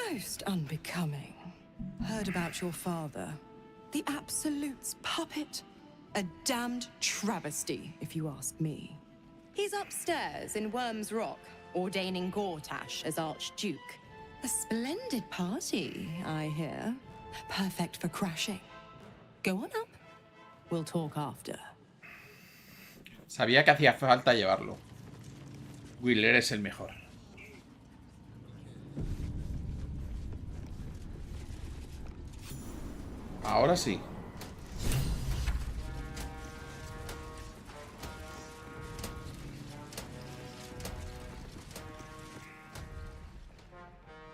Most unbecoming. Heard about your father. The Absolute's puppet. A damned travesty, if you ask me. He's upstairs in Worm's Rock, ordaining Gortash as Archduke. A splendid party, I hear. Perfect for crashing. Go on up. We'll talk after. Sabía que hacía falta llevarlo. Will, eres el mejor. Ahora sí.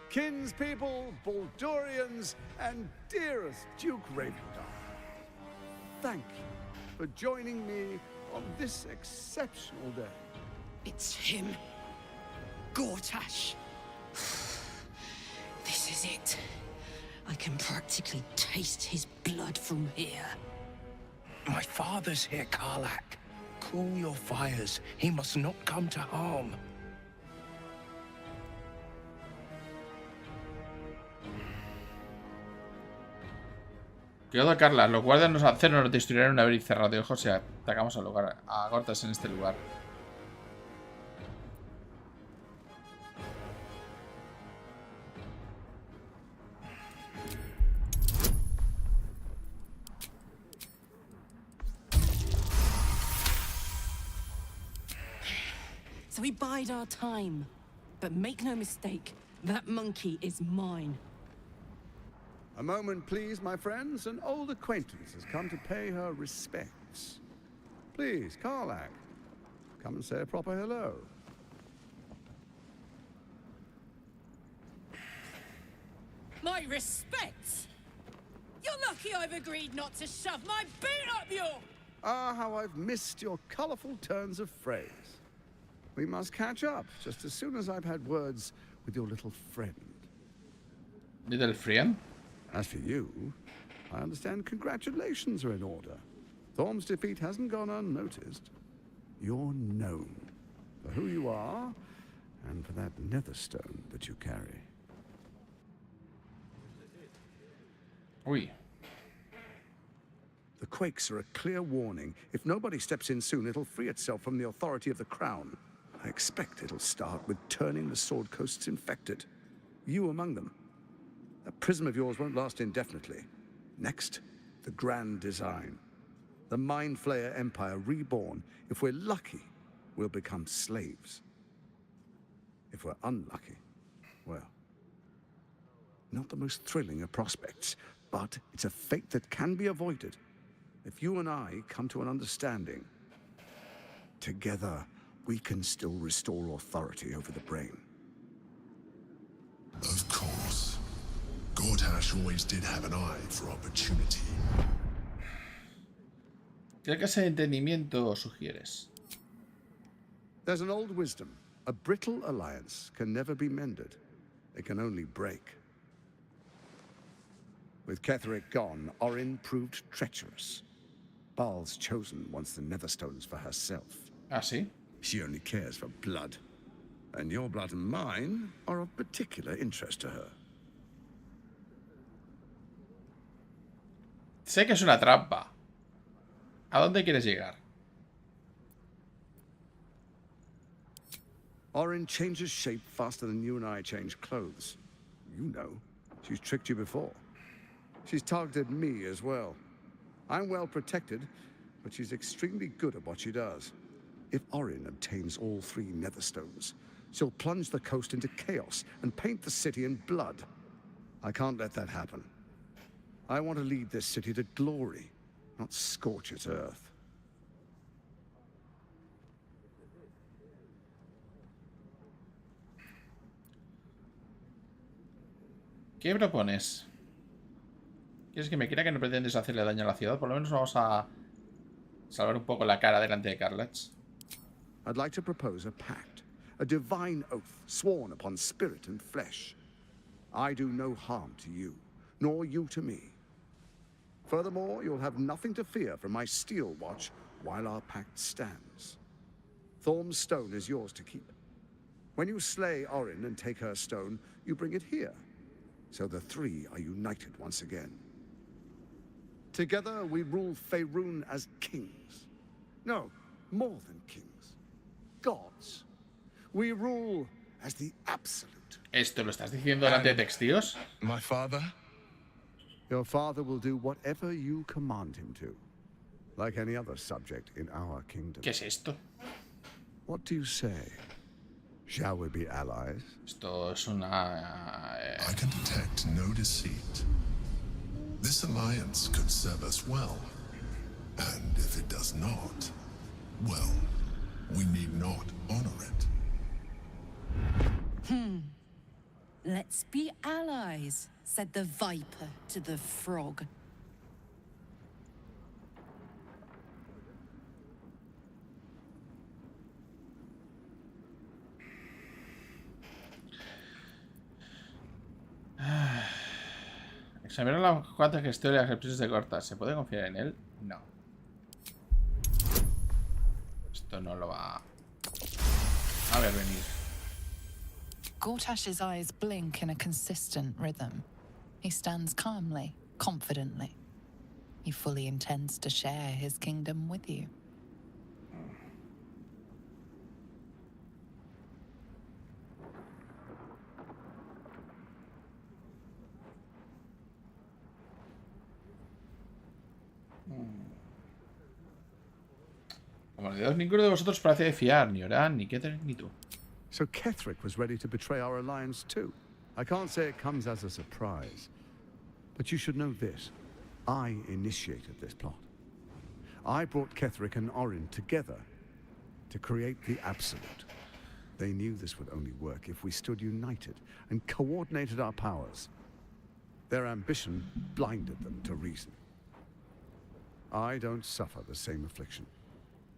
Kinspeople, Baldurians, and dearest Duke Ravendar, thank you for joining me on this exceptional day. It's him. Gortash. This is it. I can practically taste his blood from here. My father's here, Karlach. Cool your fires. He must not come to harm. Cuidado, Carla. Los guardias nos aceros nos destruirán una vez cerrado de ojos y atacamos al lugar, a Gortas en este lugar. So we bide our time. But make no mistake, that monkey is mine. A moment, please, my friends. An old acquaintance has come to pay her respects. Please, Karlach, come and say a proper hello. My respects! You're lucky I've agreed not to shove my boot up your... Ah, how I've missed your colorful turns of phrase. We must catch up just as soon as I've had words with your little friend. Little friend? As for you, I understand congratulations are in order. Thorm's defeat hasn't gone unnoticed. You're known for who you are and for that netherstone that you carry. Uy. The quakes are a clear warning. If nobody steps in soon, it'll free itself from the authority of the crown. I expect it'll start with turning the Sword Coasts infected. You among them. That prism of yours won't last indefinitely. Next, the grand design. The Mind Flayer Empire reborn. If we're lucky, we'll become slaves. If we're unlucky, well, not the most thrilling of prospects, but it's a fate that can be avoided. If you and I come to an understanding, together we can still restore authority over the brain. Of course. Gortash always did have an eye for opportunity. ¿Qué clase de entendimiento sugieres? There's an old wisdom. A brittle alliance can never be mended. It can only break. With Ketheric gone, Orin proved treacherous. Baal's chosen wants the Netherstones for herself. Ah, sí? She only cares for blood. And your blood and mine are of particular interest to her. Sé que es una trampa. ¿A dónde quieres llegar? Orin changes shape faster than you and I change clothes. You know, she's tricked you before. She's targeted me as well. I'm well protected, but she's extremely good at what she does. If Orin obtains all 3 Netherstones, she'll plunge the coast into chaos and paint the city in blood. I can't let that happen. I want to lead this city to glory, not scorch its earth. ¿Qué propones? ¿Quieres que me quiera que no pretendes hacerle daño a la ciudad? Por lo menos vamos a salvar un poco la cara delante de Karlach. I'd like to propose a pact, a divine oath sworn upon spirit and flesh. I do no harm to you, nor you to me. Furthermore, you'll have nothing to fear from my steel watch while our pact stands. Thorm's stone is yours to keep. When you slay Orin and take her stone, you bring it here. So the three are united once again. Together we rule Faerun as kings. No, more than kings. Gods. We rule as the absolute. ¿Esto lo estás diciendo delante de testigos? My father? Your father will do whatever you command him to. Like any other subject in our kingdom. ¿Qué es esto? What do you say? Shall we be allies? Esto es una... I can detect no deceit. This alliance could serve us well. And if it does not, well, we need not honor it. Let's be allies, said the viper to the frog. Examinar las cuantas gestiones y las expresiones de cortas. ¿Se puede confiar en él? No. Esto no lo va a ver venir. Gortash's eyes blink in a consistent rhythm. He stands calmly, confidently. He fully intends to share his kingdom with you. Como de dos, ninguno de vosotros parece de fiar, ni Oran, ni Ketherick, ni tú. So Ketherick was ready to betray our alliance too. I can't say it comes as a surprise. But you should know this. I initiated this plot. I brought Ketherick and Orin together to create the Absolute. They knew this would only work if we stood united and coordinated our powers. Their ambition blinded them to reason. I don't suffer the same affliction.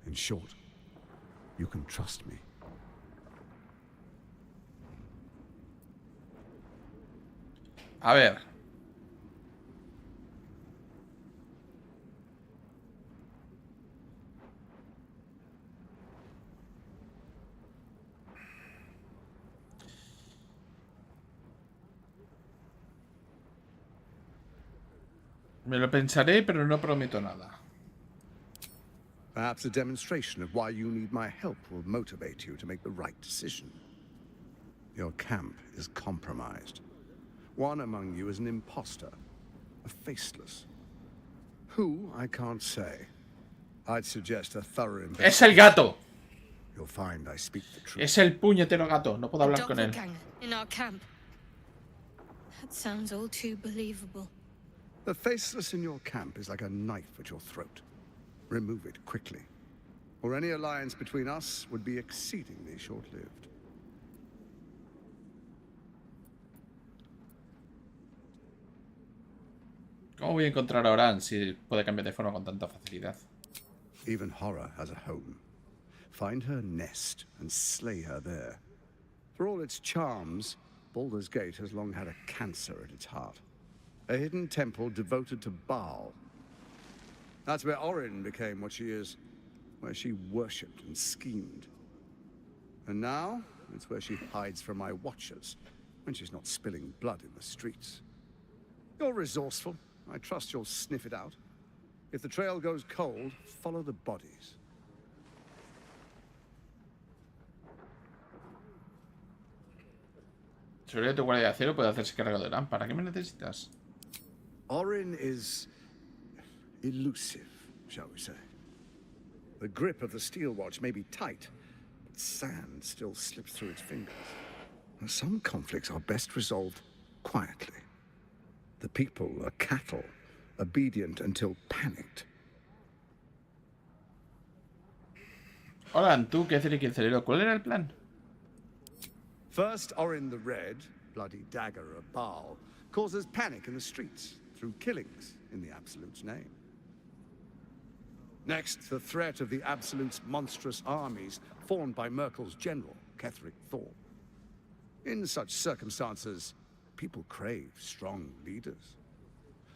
In short, you can trust me. A ver. Me lo pensaré, pero no prometo nada. Perhaps a demonstration of why you need my help will motivate you to make the right decision. Your camp is compromised. One among you is an imposter, a faceless. Who, I can't say. I'd suggest a thorough investigation. ¡Es el gato! You'll find I speak the truth. Es el puñetero gato, no puedo hablar con él. In our camp. That sounds all too believable. The faceless in your camp is like a knife at your throat. Remove it quickly, or any alliance between us would be exceedingly short-lived. ¿Cómo voy a encontrar a Oran si puede cambiar de forma con tanta facilidad? Even horror has a home. Find her nest and slay her there. For all its charms, Baldur's Gate has long had a cancer at its heart. A hidden temple devoted to Baal. That's where Orin became what she is, where she worshipped and schemed. And now, it's where she hides from my watchers, when she's not spilling blood in the streets. You're resourceful. I trust you'll sniff it out. If the trail goes cold, follow the bodies. Seguro que tu guardia de acero puede hacerse cargo de Oran. ¿Para qué me necesitas? Orin is elusive, shall we say. The grip of the steel watch may be tight, but sand still slips through its fingers. Some conflicts are best resolved quietly. The people are cattle, obedient until panicked. Oran, tú, Ketherick y el Cerero, ¿cuál era el plan? First, Orin the Red, bloody dagger of Baal, causes panic in the streets through killings in the Absolute's name. Next, the threat of the Absolute's monstrous armies formed by Merkel's general, Ketherick Thorpe. In such circumstances, people crave strong leaders.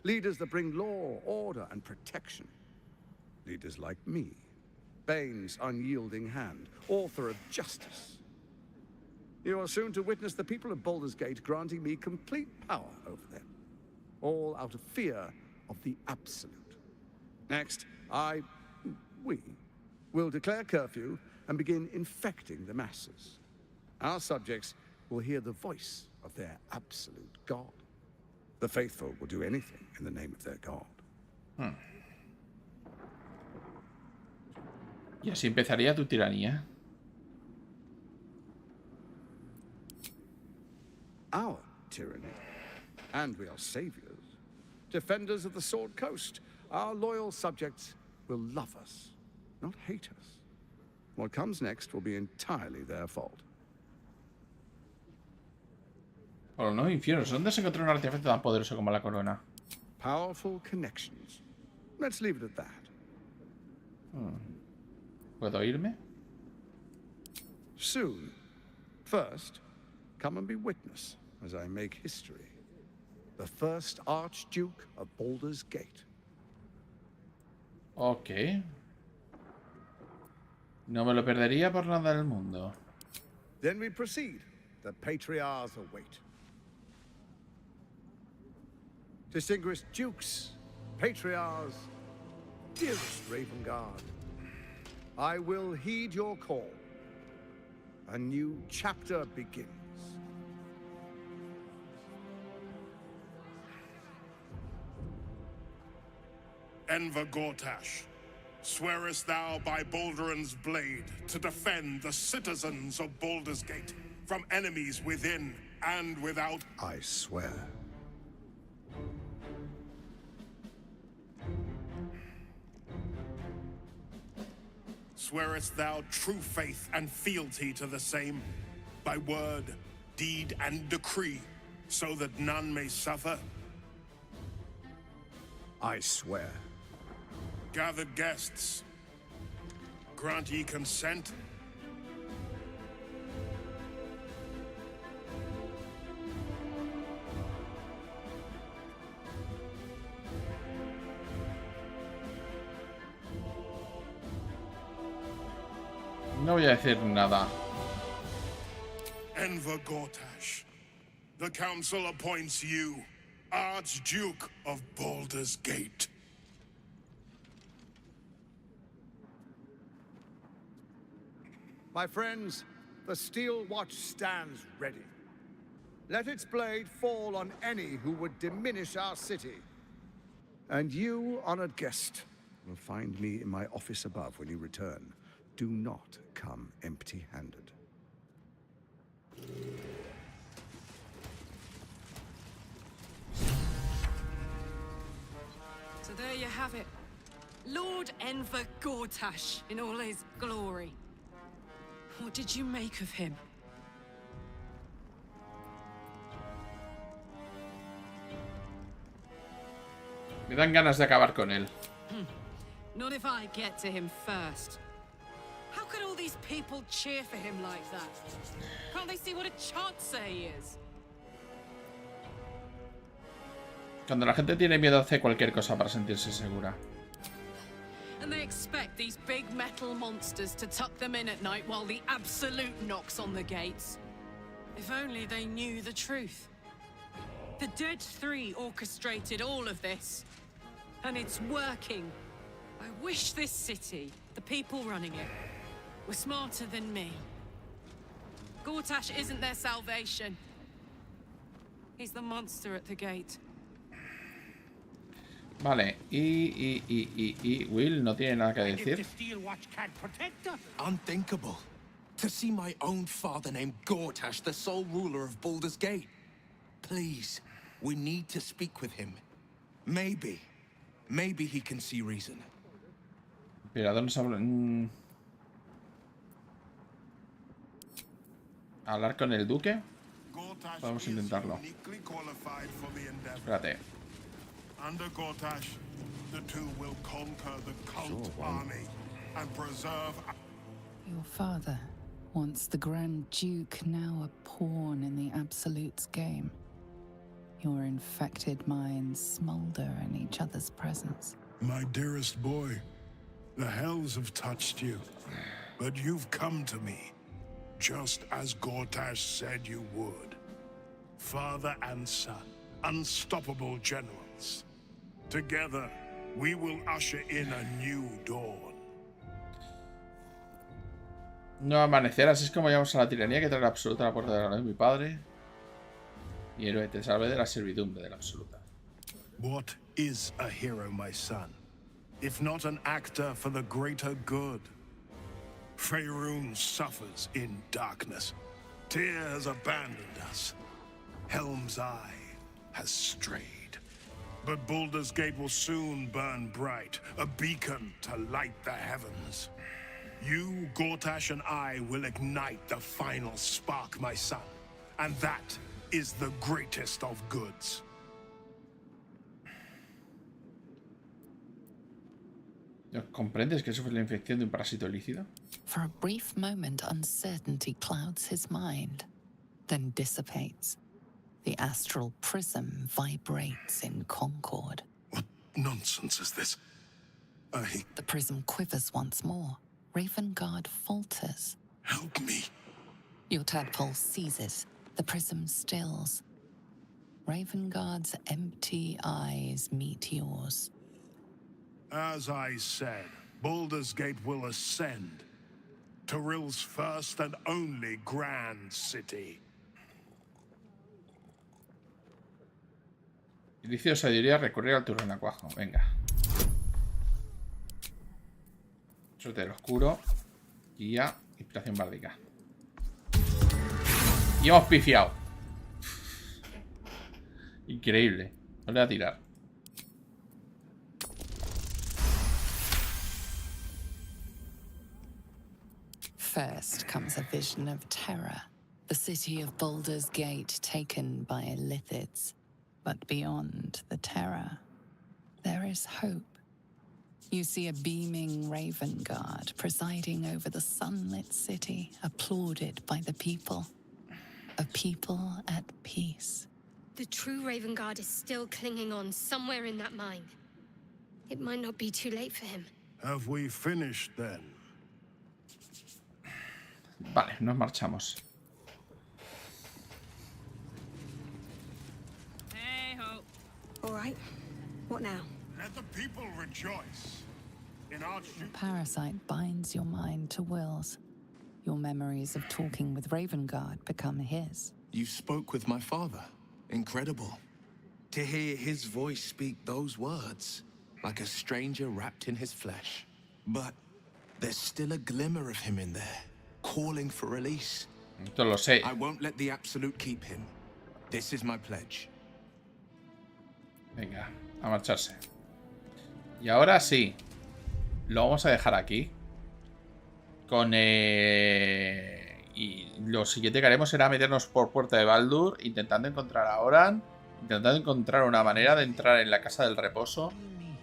Leaders that bring law, order, and protection. Leaders like me, Bane's unyielding hand, author of justice. You are soon to witness the people of Baldur's Gate granting me complete power over them, all out of fear of the Absolute. Next, we will declare curfew and begin infecting the masses. Our subjects will hear the voice of their absolute god. The faithful will do anything in the name of their god. Y así empezaría tu tiranía. Our tyranny. And we are saviors. Defenders of the Sword Coast. Our loyal subjects will love us, not hate us. What comes next will be entirely their fault. Por los nuevos infiernos, ¿dónde se encontró un artefacto tan poderoso como la corona? Powerful connections. Let's leave it at that. ¿Puedo irme? Soon. First, come and be witness as I make history. The first Archduke of Baldur's Gate. Ok. No me lo perdería por nada del mundo. Then we proceed. The patriarchs await. Distinguished dukes, patriarchs, dearest Ravengard, I will heed your call. A new chapter begins. Enver Gortash, swearest thou by Balduran's blade to defend the citizens of Baldur's Gate from enemies within and without? I swear. Swearest thou true faith and fealty to the same, by word, deed, and decree, so that none may suffer? I swear. Gathered guests, grant ye consent? No voy a decir nada. Enver Gortash, the council appoints you Archduke of Baldur's Gate. My friends, the Steel Watch stands ready. Let its blade fall on any who would diminish our city. And you, honored guest, will find me in my office above when you return. Do not come empty-handed. So there you have it. Lord Enver Gortash in all his glory. What did you make of him? Me dan ganas de acabar con él. Not if I get to him first. How could all these people cheer for him like that? Can't they see what a chancer he is? Cuando la gente tiene miedo hace cualquier cosa para sentirse segura. And they expect these big metal monsters to tuck them in at night while the Absolute knocks on the gates. If only they knew the truth. The Dead Three orchestrated all of this. And it's working. I wish this city, the people running it, were smarter than me. Gortash isn't their salvation. He's the monster at the gate. Vale, y Will no tiene nada que decir. Unthinkable. To see my own father named Gortash, the sole ruler of Baldur's Gate. Please, we need to speak with him. Maybe he can see reason. Emperador nos habla... ¿Hablar con el duque? Podemos intentarlo. Espérate. Under Gortash, the two will conquer the cult army and preserve... Your father, once the Grand Duke, now a pawn in the Absolute's game. Your infected minds smolder in each other's presence. My dearest boy, the hells have touched you, but you've come to me, just as Gortash said you would. Father and son, unstoppable generals. Together, we will usher in a new dawn. No amanecer, así es como llamamos a la tiranía que trae la absoluta a la puerta de la gloria de mi padre. Y héroe, te salve de la servidumbre de la absoluta. What is a hero, my son? If not an actor for the greater good? Faerun suffers in darkness. Tyr has abandoned us. Helm's Eye has strayed. But Baldur's Gate will soon burn bright, a beacon to light the heavens. You, Gortash, and I will ignite the final spark, my son. And that is the greatest of goods. ¿Comprendes que sufre la infección de un parásito lícido? For a brief moment, uncertainty clouds his mind, then dissipates. The astral prism vibrates in concord. What nonsense is this? The prism quivers once more. Ravengard falters. Help me. Your tadpole seizes. The prism stills. Ravengard's empty eyes meet yours. As I said, Baldur's Gate will ascend. Torill's first and only grand city. Inicio sabiduría recurrir al tu renacuajo. Venga. Suerte del oscuro. Guía. Inspiración bárdica. Y hemos pifiado. Increíble. No le voy a tirar. First comes a vision of terror. The city of Baldur's Gate taken by Lithids. But beyond the terror, there is hope. You see a beaming Ravengard presiding over the sunlit city, applauded by the people. A people at peace. The true Ravengard is still clinging on somewhere in that mine. It might not be too late for him. Have we finished then? Vale, nos marchamos. Hey ho. All right. What now? Let the people rejoice. In The Archiduques. parasite binds your mind to Will's. Your memories of talking with Ravengard become his. You spoke with my father. Incredible. To hear his voice speak those words, like a stranger wrapped in his flesh. But there's still a glimmer of him in there, calling for release. Esto lo sé. I won't let the Absolute keep him. This is my pledge. Venga, a marcharse. Y ahora sí. Lo vamos a dejar aquí. Y lo siguiente que haremos será meternos por Puerta de Baldur, intentando encontrar a Oran, intentando encontrar una manera de entrar en la Casa del Reposo,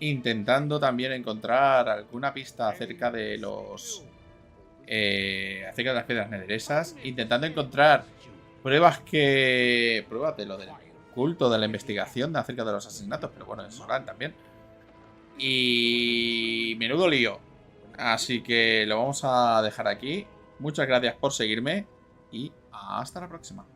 intentando también encontrar alguna pista acerca de los... acerca de las piedras nederesas, intentando encontrar pruebas de lo del culto, de la investigación acerca de los asesinatos, pero bueno, eso Oran también. Y menudo lío. Así que lo vamos a dejar aquí. Muchas gracias por seguirme y hasta la próxima.